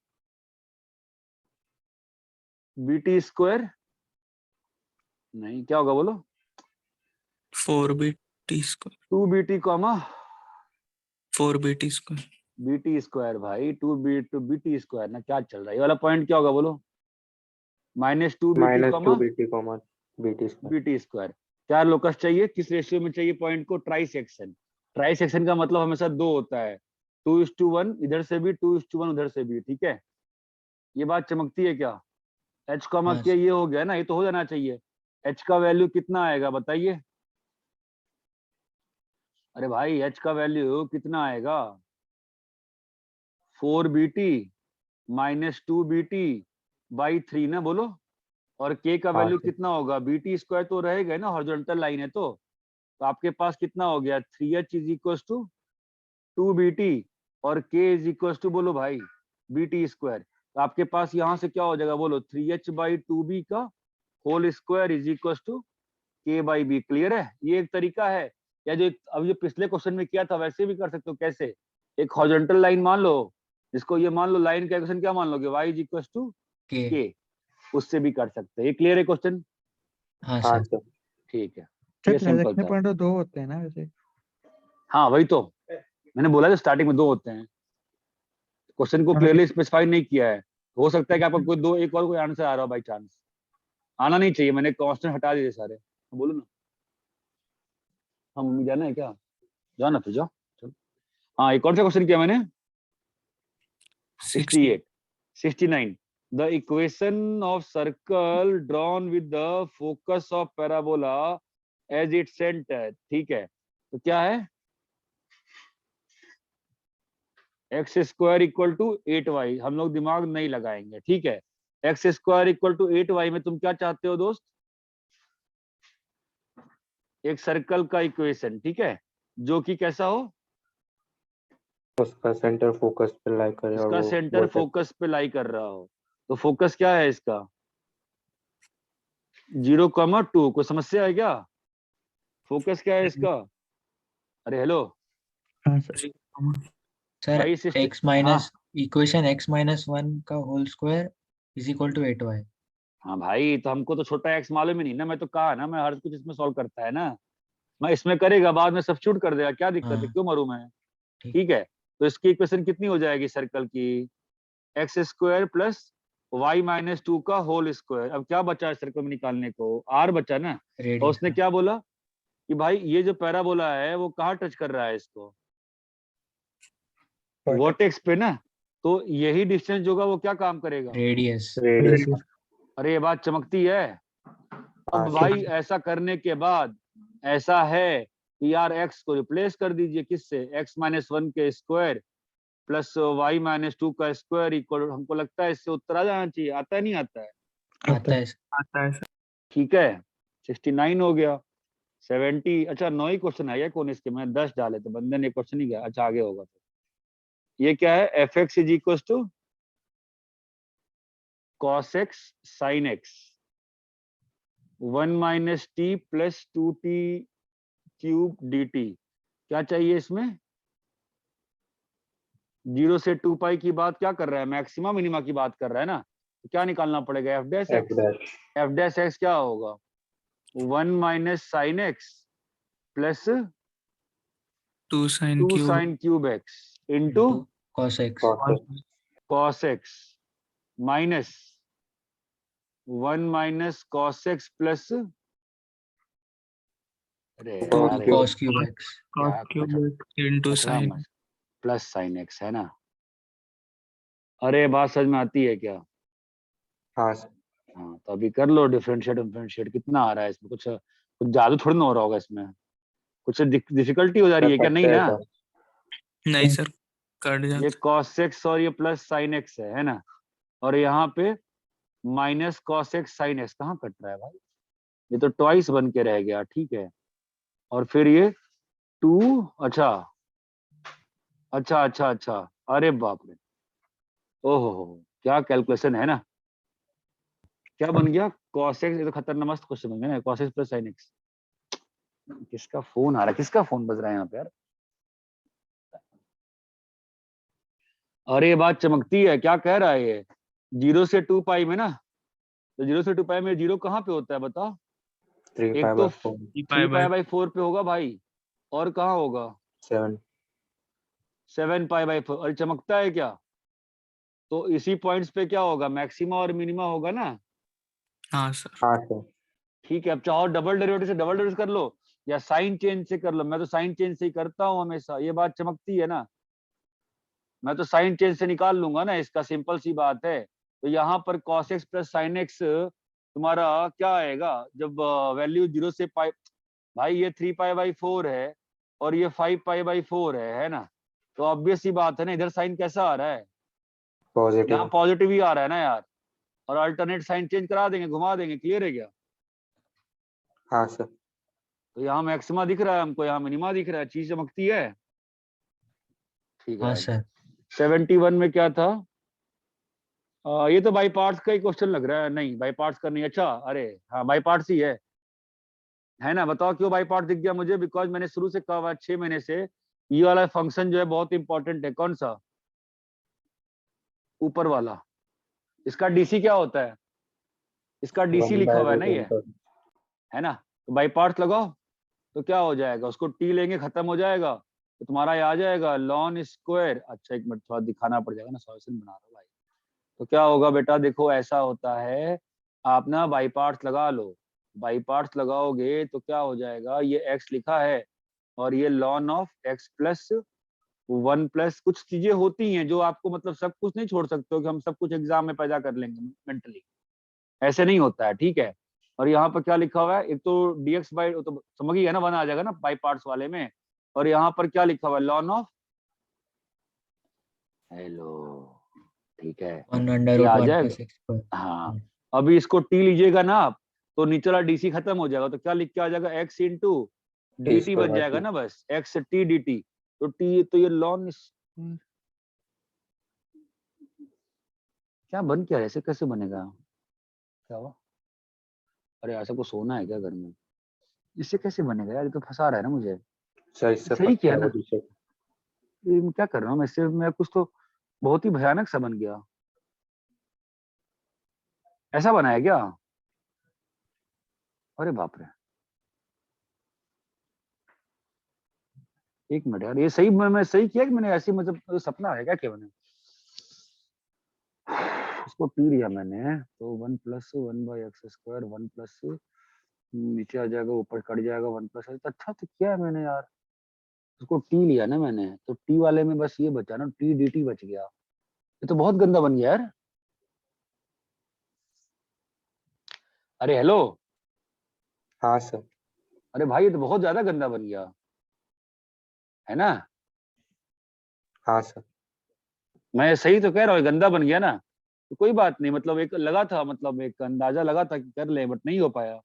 बीटी स्क्वायर नहीं, क्या होगा बोलो, 4bt square 2bt comma 4bt square BT square भाई, 2bt स्क्वायर ना, क्या चल रहा है, ये वाला पॉइंट क्या होगा बोलो, -2bt minus comma 2bt comma BT square. BT square. क्या लोकस चाहिए, किस रेशियो में चाहिए पॉइंट को, ट्राई सेक्शन। ट्राई सेक्शन का मतलब हमेशा 2 होता है, 2:1 इधर से भी, 2:1 उधर से भी। ठीक है, ये बात चमकती है क्या, h कॉमा हाँ के ये हो गया ना, ये तो हो जाना चाहिए। h का वैल्यू कितना आएगा बताइए, अरे भाई h का वैल्यू कितना आएगा, 4bt -2bt/3 ना बोलो, और k का हाँ वैल्यू सर। कितना होगा, bt स्क्वायर तो रहेगा ना, हॉरिजॉन्टल लाइन है तो आपके पास कितना हो गया, 3h is equal to 2bt और k इज इक्वल टू बोलो भाई bt स्क्वायर। तो आपके पास यहाँ से क्या हो जाएगा बोलो, 3h/2b का whole square is equal to k/b। Clear है, ये एक तरीका है, या जो अब ये पिछले क्वेश्चन में किया था वैसे भी कर सकते हो। कैसे, एक हॉरिजॉन्टल लाइन मान लो, जिसको ये मान लो लाइन का इक्वेशन क्या मान लोगे, y इज इक्वल टू के k, उससे भी कर सकते हैं। ये क्लियर है क्वेश्चन, हाँ हाँ सर। सर। ठीक है, सर ये सिंपल ट्रांजैक्शनल था। पॉइंट तो 2 होते हैं ना वैसे। हाँ वही तो मैंने बोला था, स्टार्टिंग में 2 होते हैं, क्वेश्चन को हाँ, क्लियरली स्पेसिफाई नहीं किया है। हो सकता है कि आपका कोई दो एक और कोई आंसर आ रहा हो बाई चांस, आना नहीं चाहिए, मैंने कांस्टेंट हटा दिए सारे। बोलो ना, हाँ मम्मी जाना है क्या, जाओ ना फिर जाओ, चलो। हाँ, ये कौन सा क्वेश्चन किया मैंने, 68 69 the equation of circle drawn with the focus of parabola as it centre. ठीक है, तो क्या है, x square equal to 8y, हम लोग दिमाग नहीं लगाएंगे। ठीक है, x square equal to 8y में तुम क्या चाहते हो दोस्त, एक सर्कल का इक्वेशन। ठीक है, जो कि कैसा हो, उसका सेंटर फोकस पे लाई करे और इसका वो सेंटर फोकस पे लाई कर रहा हो। तो फोकस क्या है इसका, 0,2। कोई समस्या है क्या, फोकस क्या है इसका, अरे हेलो हाँ सर। सर भाई सिस्टम, x हाँ माइनस इक्वेशन x-1 का whole square is equal to 8y। हाँ भाई, तो हमको तो छोटा एक्स मालूम ही नहीं ना, मैं तो कहा ना, मैं हर कुछ इसमें सॉल्व करता है ना, मैं इसमें करेगा बाद में सब्स्टिट्यूट कर देगा, क्या दिक्कत है, हाँ क्यों मरूं मैं। ठीक। ठीक है, तो इसकी इक्वेशन कितनी हो जाएगी सर्कल की, एक्स स्क्वायर प्लस y-2 का होल स्क्वायर। अब क्या बचा है सर्कल में निकालने को, आर बचा ना, और रेडियस उसने क्या बोला कि भाई ये जो पैराबोला है वो कहाँ टच कर रहा है इसको, वर्टेक्स पे ना, तो यही डिस्टेंस जो होगा वो क्या काम करेगा, रेडियस रेडियस। अरे ये बात चमकती है। हाँ अब सर। भाई ऐसा करने के बाद ऐसा है कि यार एक्स को रिप्लेस कर दीजिए किससे, x-1 के स्क्वायर प्लस y-2 का स्क्वायर इक्वल, हमको लगता है इससे उत्तर आ जाना चाहिए, आता है नहीं आता है, आता है। ठीक है। 69 हो गया, 70, अच्छा 9 ही क्वेश्चन है, कौन इसके, मैं 10 डाले तो बंदे ने क्वेश्चन ही गया, अच्छा आगे होगा। तो ये क्या है, F X is equal to cos X sine X 1 - t plus 2t cube dt। क्या चाहिए इसमें, 0 से 2 की बात क्या कर रहा है, मैक्सिमा मिनिमा की बात कर रहा है ना, तो क्या निकालना पड़ेगा, F dash F x. Dash. F dash x क्या होगा, 1 - sine x plus 2 sin 2 cube sine cube x into into cos x। Cos cos x minus 1 - cos x plus, अरे यार ये cos क्यूब x। क्या कुछ into पकड़ा sin मत, plus sine x है ना, अरे बात समझ में आती है क्या, हाँ सर। हाँ तो अभी कर लो डिफरेंशिएट डिफरेंशिएट, कितना आ रहा है इसमें, कुछ कुछ जादू थोड़ी ना हो रहा होगा इसमें, कुछ डिफिकल्टी हो जा रही है क्या, नहीं ना, नहीं सर कट ये जाता cos x और ये प्लस साइन एक्स है ना, और यहाँ पे minus cos X sine x. कहाँ कट रहा है भाई, ये तो ट्वाइस बन के रह गया, ठीक है। और फिर ये 2, अच्छा अच्छा अच्छा अच्छा, अरे बाप रे, ओहो क्या कैलकुलेशन है ना। क्या बन गया, कॉस एक्स, ये तो खतरनाक मस्त क्वेश्चन बन गया ना, cos x plus sine x. किसका फोन आ रहा है, किसका फोन बज रहा है यहाँ पे यार। अरे ये बात चमकती है, क्या कह रहा है ये, 0 से 2 पाई में ना, तो 0 से 2 पाई में 0 कहाँ पे होता है बताओ। 3 एक pi तो by 4 3 पाई बाई 4 पे होगा भाई, और कहाँ होगा 7 7 पाई बाई 4। और चमकता है क्या, तो इसी पॉइंट्स पे क्या होगा, मैक्सिमा और मिनिमा होगा ना। हाँ सर। हाँ सर ठीक है, अब चाहो डबल डेरिवेटिव से डबल डेरिवेटिव कर लो, या साइन चेंज से कर लो। मैं तो साइन चेंज से ही करता हूँ हमेशा, ये बात चमकती है ना। मैं तो साइन चेंज से निकाल लूंगा ना इसका, सिंपल सी बात है। तो यहाँ पर cos x plus sine x तुम्हारा क्या आएगा, जब वैल्यू 0 से पाई, भाई ये 3 पाई बाई 4 है और ये 5 पाई बाई 4 है ना। तो ऑब्वियस सी बात है ना, इधर साइन कैसा आ रहा है, पॉजिटिव यहाँ पॉजिटिव ही आ रहा है ना यार। और अल्टरनेट साइन चेंज करा देंगे, घुमा देंगे, क्लियर है क्या। हाँ सर तो यहाँ मैक्सिमा दिख रहा है हमको, यहाँ मिनिमा दिख रहा है, चीज चमकती है। ठीक हाँ है, सर। 71 में क्या था, ये तो बाई पार्ट्स का ही क्वेश्चन लग रहा है। नहीं बाई पार्ट्स का नहीं, अच्छा अरे हाँ बाई पार्ट्स ही है ना। बताओ क्यों बाई पार्ट दिख गया मुझे, बिकॉज मैंने शुरू से कहा हुआ 6 महीने से, ये वाला फंक्शन जो है बहुत इंपॉर्टेंट है। कौन सा, ऊपर वाला, इसका डीसी क्या होता है, इसका डीसी 1 लिखा by हुआ है ना root ये, into है ना। तो बाई पार्ट्स लगाओ तो क्या हो जाएगा, उसको टी लेंगे खत्म हो जाएगा, तो तुम्हारा ये आ जाएगा लॉन स्क्वायर। अच्छा एक मिनट थोड़ा दिखाना पड़ जाएगा ना, सॉल्यूशन बना रहा हूँ भाई। तो क्या होगा बेटा, देखो ऐसा होता है, आप ना बाई पार्ट्स लगा लो। बाई पार्ट्स लगाओगे तो क्या हो जाएगा, ये एक्स लिखा है और ये lawn of X plus 1 plus कुछ चीजें होती हैं जो आपको, मतलब सब कुछ नहीं छोड़ सकते हो कि हम सब कुछ एग्जाम में पैदा कर लेंगे मेंटली, ऐसे नहीं होता है, ठीक है। और यहाँ पर क्या लिखा हुआ है, एक तो dx बाई, तो समझ गया ना, 1 आ जाएगा ना बाई पार्ट्स वाले में। और यहाँ पर क्या लिखा हुआ है, लॉन ऑफ, हेलो, ठीक है, 1 अंडर ये रूट आ 1 जाएगा। Plus X square. हाँ, अभी इसको टी लीजिएगा ना आप, तो नीचे वाला डीसी खत्म हो जाएगा, तो क्या लिख के आ जाएगा, एक्स इंटू t डी बन square by जाएगा 2 ना, बस एक्स टी डी टी। तो टी, तो ये लॉन क्या बन, क्या ऐसे कैसे बनेगा, क्या हुआ, अरे ऐसा कुछ सोना है क्या घर में, इससे कैसे बनेगा यार, ये तो फंसा रहा है ना मुझे। सर इससे सही पक्का किया है वो ना, दूसरे ये मैं क्या कर रहा हूँ, मैं इससे मैं कुछ तो बहुत ही भयानक सा बन गया। ऐसा बना है क्या, अरे बाप रे, एक मिनट यार, ये सही मैं सही किया कि मैंने ऐसी, मतलब सपना है क्या, क्या मैंने इसको टी लिया मैंने, तो 1 plus 1 by x square, 1 plus नीचे आ जाएगा, ऊपर कट जाएगा 1 प्लस। अच्छा तो किया है मैंने यार, उसको टी लिया ना मैंने, तो टी वाले में बस ये बचा ना, टी डी टी बच गया। ये तो बहुत गंदा बन गया यार, अरे हेलो, हाँ सर अरे भाई ये तो बहुत ज्यादा गंदा बन गया, है ना। हाँ सर मैं सही तो कह रहा हूँ, गंदा बन गया ना। तो कोई बात नहीं, मतलब एक लगा था, मतलब एक अंदाजा लगा था कि कर ले, बट नहीं हो पाया,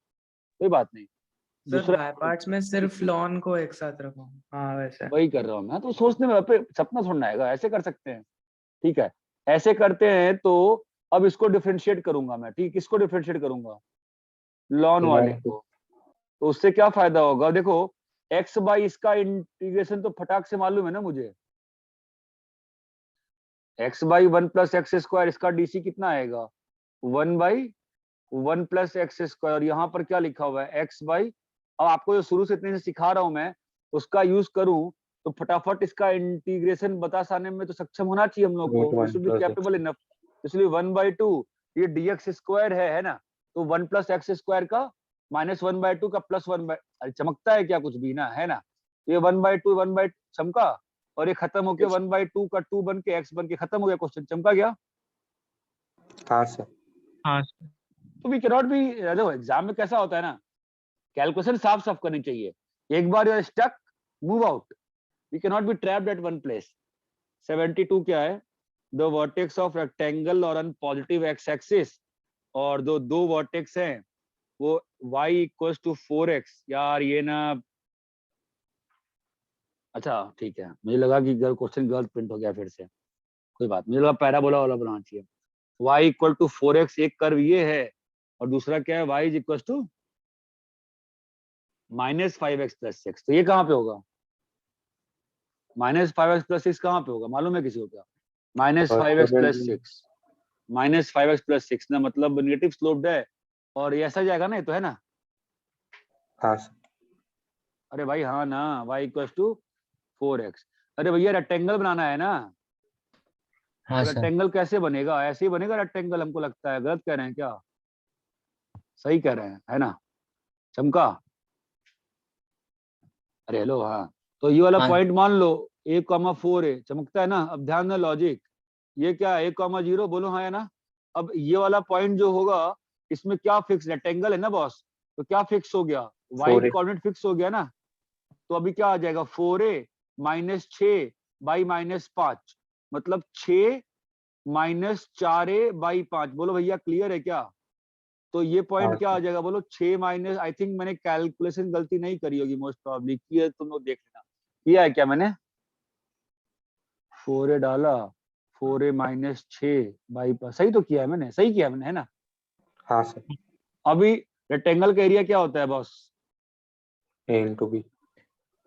कोई बात नहीं। सर दूसरा बाय पार्ट्स में सिर्फ लॉन को एक साथ रखो। हाँ वैसे वही कर रहा हूँ मैं, तो सोचने में अपने सपना थोड़ा आएगा, ऐसे कर सकते हैं, ठीक है। ऐसे करते हैं तो अब इसको डिफरेंशिएट करूंगा मैं, ठीक, इसको डिफरेंशिएट करूंगा लॉन वाले लॉन को। तो उससे क्या फायदा होगा, देखो एक्स बाई इसका इंटीग्रेशन तो फटाक से मालूम है ना मुझे, x by 1 plus X square, इसका डीसी कितना आएगा 1 बाई 1 प्लस एक्स स्क्वायर। यहाँ पर क्या लिखा हुआ है, एक्स बाई, अब आपको जो शुरू से इतने से सिखा रहा हूं मैं, उसका यूज करूं तो फटाफट इसका इंटीग्रेशन बता साने में तो सक्षम होना चाहिए हम लोग रूट को, we 1 should be plus capable enough. इसलिए 1/2 ये dx स्क्वायर है ना, तो 1 प्लस एक्स स्क्वायर का माइनस 1/2 का प्लस 1 बाई, अरे चमकता है क्या कुछ भी ना, है ना। ये 1/2 1 चमका, और ये खत्म होके 1/2 का 2 बन के एक्स बन के खत्म हो गया, क्वेश्चन चमका गया। हाँ सर हाँ सर। तो वी कैनॉट बी, देखो एग्जाम में कैसा होता है ना, कैलकुलेशन साफ साफ करनी चाहिए। एक बार you are stuck, move out, we can not be trapped at one place. 72 क्या है, द वर्टेक्स ऑफ रेक्टेंगल और ऑन पॉजिटिव एक्स एक्सिस, और दो वर्टेक्स हैं वो y इक्वल्स टू 4x। यार ये ना, अच्छा ठीक है, मुझे लगा कि क्वेश्चन गलत प्रिंट हो गया फिर से, कोई बात, मुझे लगा पैराबोला वाला बनाना चाहिए। y इक्वल टू 4x, एक कर्व ये है, और दूसरा क्या है, y is equal to -5x+6। तो ये कहाँ पे होगा, -5x+6 कहाँ पे होगा, मालूम है किसी को क्या? -5x+6, -5x+6 ना, मतलब नेगेटिव स्लोप्ड है, और ये ऐसा जाएगा ना, ये तो है ना। हाँ सर। अरे भाई हाँ ना, y इक्वल टू 4x। अरे भैया रेक्टेंगल बनाना है ना, हाँ तो सर। रेक्टेंगल कैसे बनेगा, ऐसे ही बनेगा रेक्टेंगल, हमको लगता है। गलत कह रहे हैं क्या? सही कह रहे हैं, है ना चमका? अरे हेलो, हाँ। तो ये वाला हाँ पॉइंट मान लो a,4 है, चमकता है ना। अब ध्यान दें लॉजिक, ये क्या है, a,0, बोलो हाँ या ना। अब ये वाला पॉइंट जो होगा, इसमें क्या फिक्स, रेक्टेंगल है ना बॉस, तो क्या फिक्स हो गया, y 4a। कोऑर्डिनेट फिक्स हो गया ना। तो अभी क्या आ जाएगा, 4a -6 बाई -5, मतलब 6 -4a/5। बोलो भैया क्लियर है क्या? तो ये पॉइंट हाँ क्या आ सर। जाएगा, बोलो 6 माइनस, आई थिंक मैंने कैलकुलेशन गलती नहीं करी होगी, मोस्ट प्रॉब्ली की है, तुम लोग देख लेना। किया है क्या मैंने? 4a डाला, 4a -6/5, सही तो किया है मैंने, सही किया है मैंने, है ना। हाँ सर। अभी रेक्टेंगल का एरिया क्या होता है बॉस? a into b।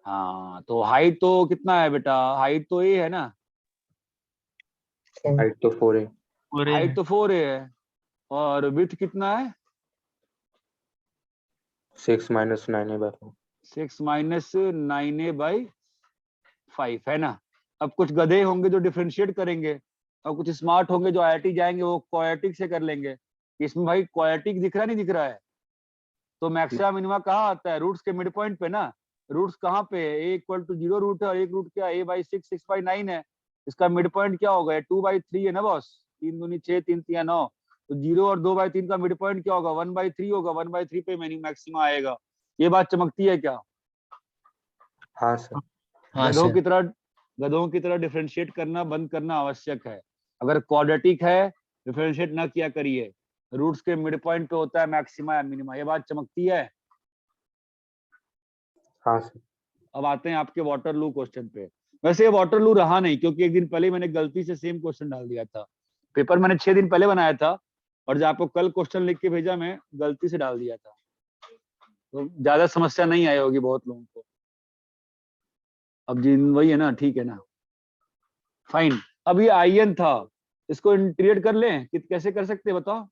हाँ, तो हाइट तो कितना है बेटा, हाइट तो a है ना, हाइट तो 4a। पूरे हाइट तो 4a है, और विड्थ कितना है, 6 - 9a/4। 6 - 9a/5, है ना। अब कुछ गधे होंगे जो डिफरेंशिएट करेंगे, और कुछ स्मार्ट होंगे जो आईआईटी जाएंगे, वो क्वाड्रेटिक से कर लेंगे। इसमें भाई क्वाड्रेटिक दिख रहा नहीं दिख रहा है, तो मैक्सिमा मिनिमा कहाँ आता है, रूट्स के मिड पॉइंट पे ना। रूट्स कहाँ पे है, a इक्वल टू 0 रूट है, और एक रूट क्या है, a/6, 6/9 है। इसका मिड पॉइंट क्या होगा, 2/3 है ना बॉस, 3 दूनी 6, 3 तिया 9। तो 0 और 2/3 का मिड पॉइंट क्या होगा, 1/3 होगा, 1/3 पे मैक्सिमा आएगा। ये बात चमकती है क्या? हाँ सर। हाँ गधों सर। की तरह, गधों की तरह डिफरेंशिएट करना बंद करना आवश्यक है। अगर क्वाड्रेटिक है, डिफरेंशिएट ना किया करिए, रूट्स के मिड पॉइंट पे होता है मैक्सिमा या मिनिमा। ये बात चमकती है। हाँ सर। अब आते हैं आपके वाटरलू क्वेश्चन पे। वैसे ये वाटरलू रहा नहीं, क्योंकि एक दिन पहले मैंने गलती से सेम क्वेश्चन डाल दिया था। पेपर मैंने 6 दिन पहले बनाया था, और जब आपको कल क्वेश्चन लिख के भेजा, मैं गलती से डाल दिया था। तो ज्यादा समस्या नहीं आई होगी बहुत लोगों को। अब जिन वही है ना, ठीक है ना, फाइन। अब ये आईएन था, इसको इंटीग्रेट कर लें कि कैसे कर सकते हैं बताओ?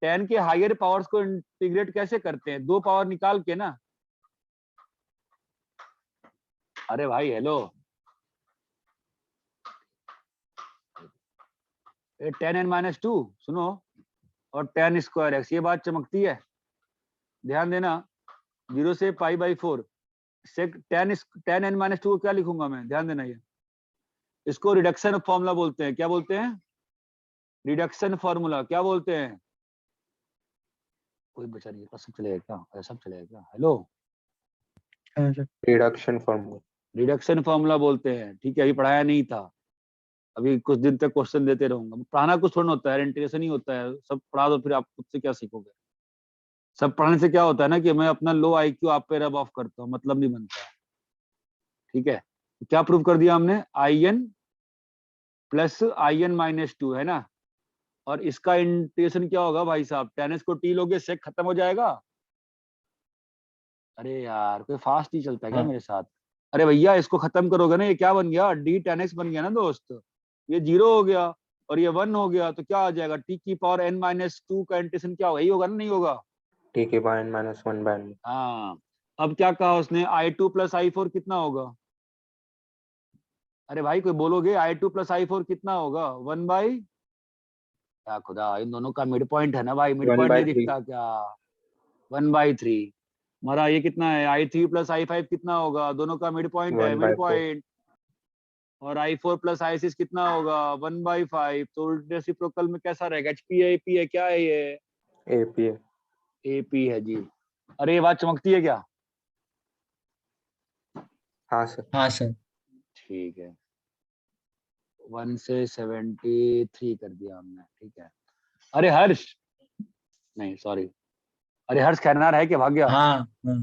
10 के हायर पावर्स को इंटीग्रेट कैसे करते हैं, 2 पावर निकाल के ना। अरे भाई हेलो, 10n-2 सुनो, और 10^2x, ये बात चमकती है। ध्यान देना, 0 से π/4 सेक 10n-2 को क्या लिखूंगा मैं, ध्यान देना। ये इसको रिडक्शन फॉर्मूला बोलते हैं। क्या बोलते हैं? Reduction formula. क्या बोलते हैं? कोई बचा नहीं, सब चलेगा क्या, सब चलेगा क्या? हेलो, हाँ sir. Reduction formula. Reduction formula बोलते हैं, ठीक है। अभी पढ़ाया नहीं था, अभी कुछ दिन तक क्वेश्चन देते रहूंगा। पढ़ाना कुछ थोड़ा होता है, इंटीग्रेशन ही होता है। सब पढ़ा दो फिर आप खुद से क्या सीखोगे? सब पढ़ने से क्या होता है ना, कि मैं अपना लो आईक्यू आप पे रब ऑफ करता हूँ, मतलब नहीं बनता है। ठीक है, तो क्या प्रूव कर दिया हमने, IN प्लस IN-2 है ना। और इसका इंटीग्रेशन क्या होगा भाई साहब, 10s को t लोगे, सेक खत्म हो जाएगा। अरे यार, कोई फास्ट नहीं चलता क्या हाँ मेरे साथ? अरे भैया इसको खत्म करोगे ना, ये क्या बन गया, d10x बन गया ना दोस्त। ये 0 हो गया, और ये 1 हो गया, तो क्या आ जाएगा, t⁻n-2 का इंटीग्रेशन क्या होगा, यही होगा ना, नहीं होगा? t के पावर n-1/n। हाँ। अब क्या कहा उसने, I2 + I4 कितना होगा? अरे भाई कोई बोलोगे, I2 + I4 कितना होगा, 1/, क्या खुदा, इन दोनों का मिड पॉइंट है ना भाई, मिड पॉइंट नहीं 1/3। दिखता क्या? 1/3। हमारा ये कितना है, I3 + I5 कितना होगा, दोनों का मिड पॉइंट है, मिड 1/4। पॉइंट। और I4 + I6 कितना होगा, 1/5। तो उल्टे रेसिप्रोकल में कैसा रहेगा, HP है, AP है, क्या है ये? AP है। AP है जी। अरे ये बात चमकती है क्या? हाँ सर। हाँ सर। ठीक है, 1 से 73 कर दिया हमने, ठीक है। अरे हर्ष, नहीं सॉरी, अरे हर्ष खैरनार है क्या, भाग गया? हाँ हाँ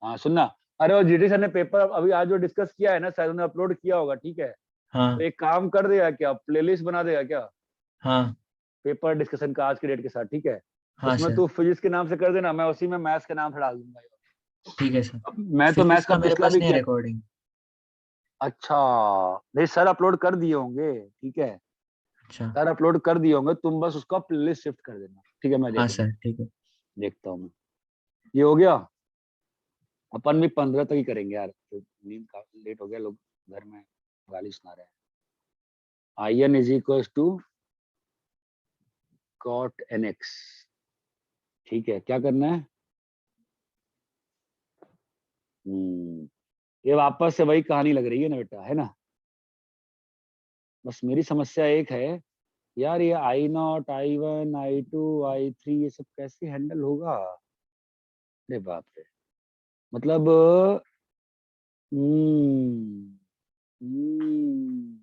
हाँ सुनना, अरे वो जीटी सर ने पेपर अभी आज जो डिस्कस किया है ना, शायद उन्होंने अपलोड किया होगा, ठीक है। हाँ तो एक काम कर देगा क्या, प्लेलिस्ट बना देगा क्या हाँ पेपर डिस्कशन का आज के डेट के साथ, ठीक है। हाँ उसमें सर, तू फिजिक्स के नाम से कर देना, मैं उसी में मैथ्स के नाम से डाल दूंगा। ठीक है सर। मैं तो फिजिक्स मैथ्स का का मेरे पिछला पास भी नहीं है किया। रिकॉर्डिंग। अच्छा, नहीं सर अपलोड कर दिए होंगे, ठीक है, अच्छा सर अपलोड कर दिए होंगे, तुम बस उसका प्लेलिस्ट शिफ्ट कर देना, ठीक है। मैं हाँ देख सर, ठीक है। देखता हूँ मैं। ये हो गया, अपन भी 15 तक ही करेंगे यार, तो नींद काफी लेट हो गया, लोग घर में गाली सुना रहे हैं। I N is equal to cot N X, ठीक है। क्या करना है, ये वापस से वही कहानी लग रही है ना बेटा, है ना। बस मेरी समस्या एक है यार, ये I naught, I one, I two, I three, ये सब कैसे हैंडल होगा। अरे बाप रे, मतलब हम्म, हम्म,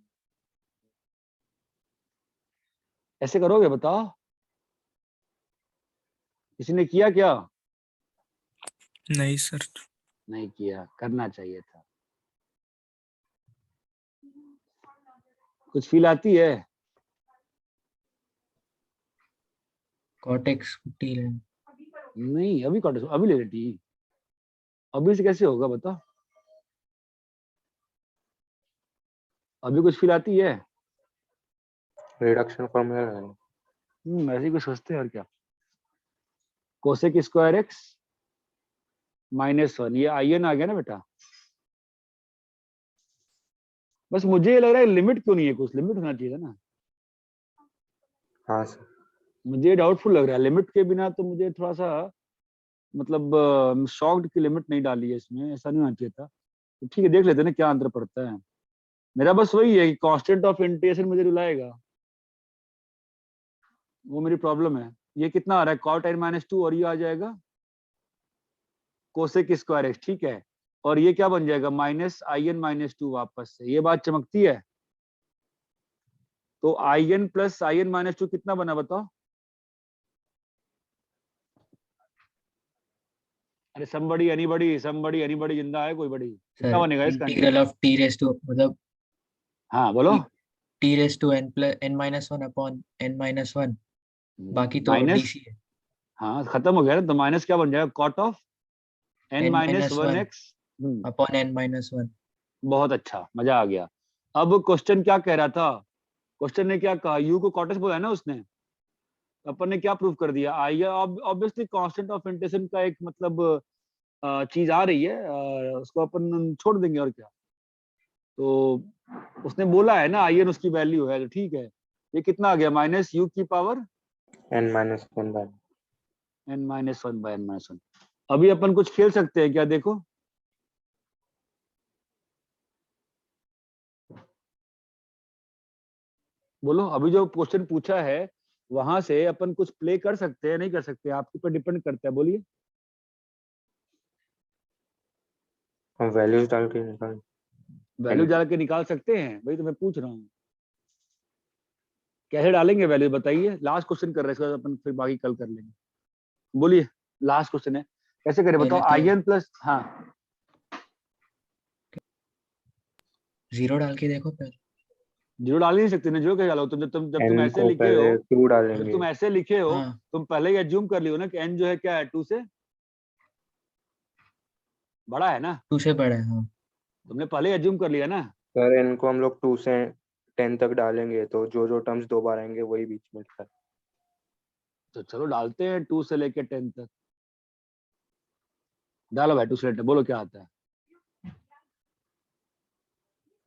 ऐसे करोगे बताओ, किसी ने किया क्या? नहीं सर। नहीं किया, करना चाहिए था। कुछ फील आती है? कॉटेक्स टी लें। नहीं अभी कॉटेज अभी ले लेती, अभी से कैसे होगा बताओ, अभी कुछ फील आती है? रिडक्शन फॉर्मूला लगाएंगे। ऐसे ही कुछ सोचते हैं और क्या। कोसेक स्क्वायर एक्स -1, ये आई एन आ गया ना बेटा। बस मुझे ये लग रहा है लिमिट क्यों नहीं है, कुछ लिमिट होना चाहिए था ना। हाँ सर, मुझे डाउटफुल लग रहा है, लिमिट के बिना तो मुझे थोड़ा सा मतलब शॉक्ड की लिमिट नहीं डाली है इसमें, ऐसा नहीं होना चाहिए था। तो ठीक है, देख लेते हैं ना क्या अंतर पड़ता है। मेरा बस वही है कि कांस्टेंट ऑफ इंटीग्रेशन मुझे रुलाएगा, वो मेरी प्रॉब्लम है। ये कितना आ रहा है, cot n - 2, और ये आ जाएगा कोसेक स्क्वायर एक्स, ठीक है। और ये क्या बन जाएगा, -in - 2 वापस से, ये बात चमकती है। तो in प्लस in - 2 कितना बना बताओ। अरे समबड़ी एनीबडी जिंदा है कोई बड़ी, कितना सर बनेगा इसका integral of T raise to, मतलब हाँ बोलो। T raise to n plus n-1 upon n-1, बाकी तो माइनस, डीसी है। हाँ खत्म हो गया ना, तो माइनस क्या बन जाएगा, cot of n - 1 n-1 X. Upon n-1। बहुत अच्छा, मजा आ गया। अब क्वेश्चन क्या कह रहा था, क्वेश्चन ने क्या कहा, यू को कॉटेक्स बोला है ना उसने, अपन ने क्या प्रूव कर दिया, I obviously constant of integration का एक मतलब चीज आ रही है, उसको अपन छोड़ देंगे और क्या। तो उसने बोला है ना आई एन उसकी वैल्यू है, तो ठीक है। ये कितना आ गया, -u की पावर n-1/n। n-1/n-1। अभी अपन कुछ खेल सकते हैं क्या, देखो। बोलो, अभी जो क्वेश्चन पूछा है वहां से अपन कुछ प्ले कर सकते हैं, नहीं कर सकते, आपके ऊपर डिपेंड करता है, बोलिए। हम वैल्यूज डाल के निकाल। वैल्यू डाल के निकाल सकते हैं, वही तो मैं पूछ रहा हूँ, कैसे डालेंगे वैल्यू बताइए। लास्ट क्वेश्चन कर रहे हैं, इसके बाद अपन फिर बाकी कल कर लेंगे। बोलिए, लास्ट क्वेश्चन है, कैसे करें बताओ, पहले तो आई एन प्लस, हाँ जीरो डाल के देखो पहले। जीरो डाल ही नहीं सकते ना, जीरो कैसे डालो, तुम जब तुम n ऐसे को लिखे हो, पहले 2 जब डालेंगे। तुम ऐसे लिखे हो, हाँ तुम पहले ही एज्यूम कर लियो ना कि n जो है क्या है, 2 से बड़ा है ना, 2 से बड़ा है, हाँ। तुमने पहले ही एज्यूम कर लिया ना। सर n को हम लोग 2 से 10 तक डालेंगे तो जो जो टर्म्स 2 बार आएंगे वही बीच में था। तो चलो डालते हैं 2 से लेके 10 तक, डालो भाई 2 से लेके, बोलो क्या आता है।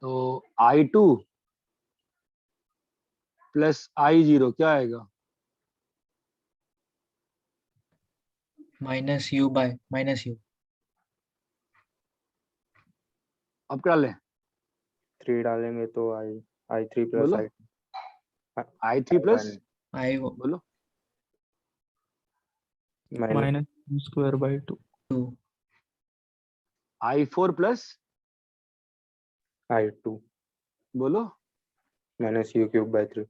तो I2 प्लस I0 क्या आएगा, -u/-u। अब क्या लें, 3 डालेंगे तो i3 प्लस बोलो I3 प्लस, i बोलो माइनस -2/2। 2 I4 प्लस, i2 बोलो माइनस यू क्यूब बाय 3।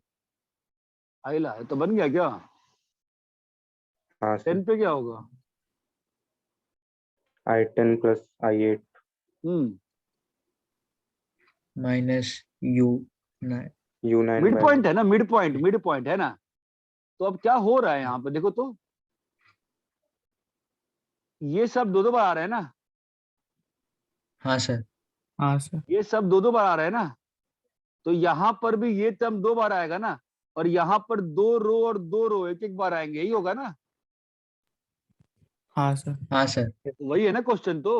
आइला है तो बन गया क्या? हाँ सर 10 पे क्या होगा? I10 plus I8 minus U9 U9 mid by point है ना, मिड पॉइंट है ना। तो अब क्या हो रहा है यहाँ पे देखो तो, ये सब दो बार आ रहे हैं ना, हाँ सर हाँ सर। ये सब दो बार आ रहे हैं ना, तो यहाँ पर भी ये टर्म 2 बार आएगा ना, और यहाँ पर 2 रो और 2 रो एक बार आएंगे, यही होगा ना। हाँ सर। हाँ सर तो वही है ना क्वेश्चन तो।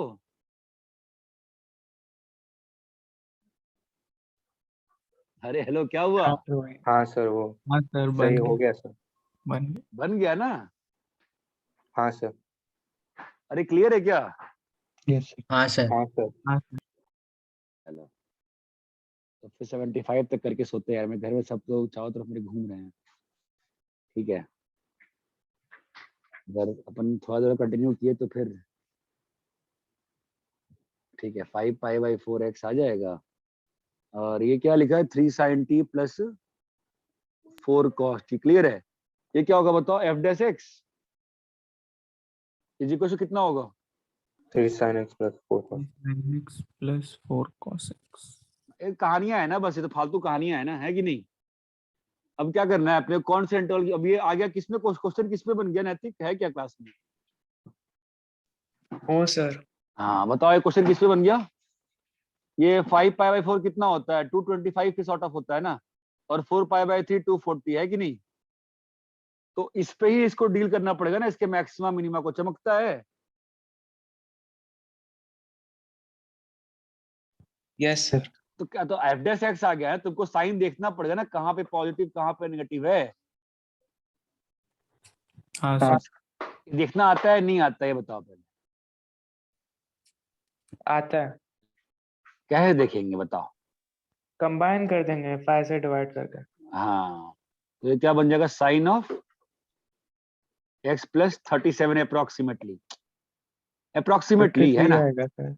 अरे हेलो, क्या हुआ? हाँ सर वही। हाँ सर वो हाँ सर बन सही हो गया गया सर। बन गया। बन गया ना? हाँ सर अरे क्लियर है क्या? Yes sir. हाँ सर हाँ सर हाँ सर। चलो, तो फिर 75 तक करके सोते हैं यार, मैं घर में सब लोग चारों तरफ मेरे घूम रहे हैं। ठीक है, अगर अपन थोड़ा देर कंटिन्यू किए तो फिर ठीक है, 5 पाई बाई 4x आ जाएगा। और ये क्या लिखा है, 3 sin t plus 4 cos t। Clear है? ये क्या होगा बताओ, f dash x is equal to कितना होगा? 3 sin x plus 4 cos। sin x plus 4 cos x। एक कहानियां है ना बस, ये तो फालतू कहानियां है ना, है कि नहीं। अब क्या करना है अपने, कौन से इंटरवल, अब ये आ गया किसमें, क्वेश्चन किसमें बन गया, नैतिक है क्या क्लास में? ओ सर हाँ बताओ, ये क्वेश्चन किसमें बन गया? ये 5 पाई बाई 4 कितना होता है, 225 के सॉर्ट ऑफ होता है ना, और 4 पाई बाई 3 240 है कि नहीं। तो इस पे ही इसको डील करना पड़ेगा ना, इसके मैक्सिमा मिनिमा को। चमकता है? Yes sir. तो क्या, तो एफ डैश एक्स आ गया है, तुमको साइन देखना पड़ेगा ना, कहाँ पे पॉजिटिव कहाँ पे नेगेटिव है। हाँ हाँ सर। देखना आता है नहीं आता है, ये बताओ पहले। आता है, कैसे देखेंगे बताओ? कंबाइन कर देंगे 5 से डिवाइड करके। हाँ, तो ये क्या बन जाएगा, sine of X plus 37 approximately, approximately है 53 ना। आएगा सर।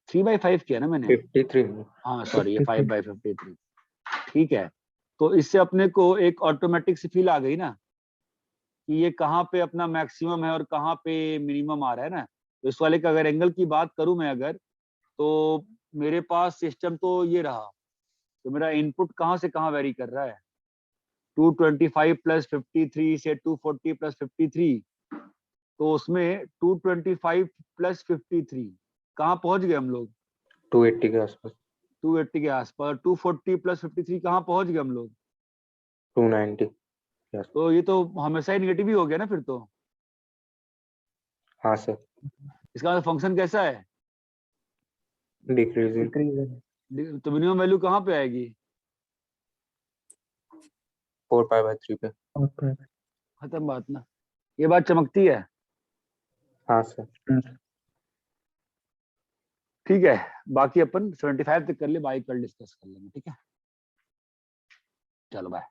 3/5 किया ना मैंने। 53 हाँ सॉरी, ये 53। 5/53। ठीक है, तो इससे अपने को एक ऑटोमेटिक सी फील आ गई ना, कि ये कहाँ पे अपना मैक्सिमम है और कहाँ पे मिनिमम आ रहा है ना। तो इस वाले का अगर एंगल की बात करूं मैं अगर, तो मेरे पास सिस्टम तो ये रहा, तो मेरा इनपुट कहाँ से कहाँ वेरी कर रहा है, 225 प्लस 53 से 240 प्लस 53। तो उसमें 225 प्लस 53 कहाँ पहुंच गए हम लोग, 280 के आसपास। 280 के आसपास। 240 प्लस 53 कहाँ पहुंच गए हम लोग, 290 के आसपास। तो ये तो हमेशा ही नेगेटिव ही हो गया ना फिर तो। हाँ सर इसका मतलब फंक्शन कैसा है, डिक्रीजिंग। डिक्रीज तो मिनिमम वैल्यू कहाँ पे आएगी, 4 पाई बाय 3 पे। है। खत्म बात ना। ये बात चमकती है? हाँ सर ठीक है, बाकी अपन 75 तक कर ले, बाई कल डिस्कस कर लेंगे। ठीक है, चलो बाय।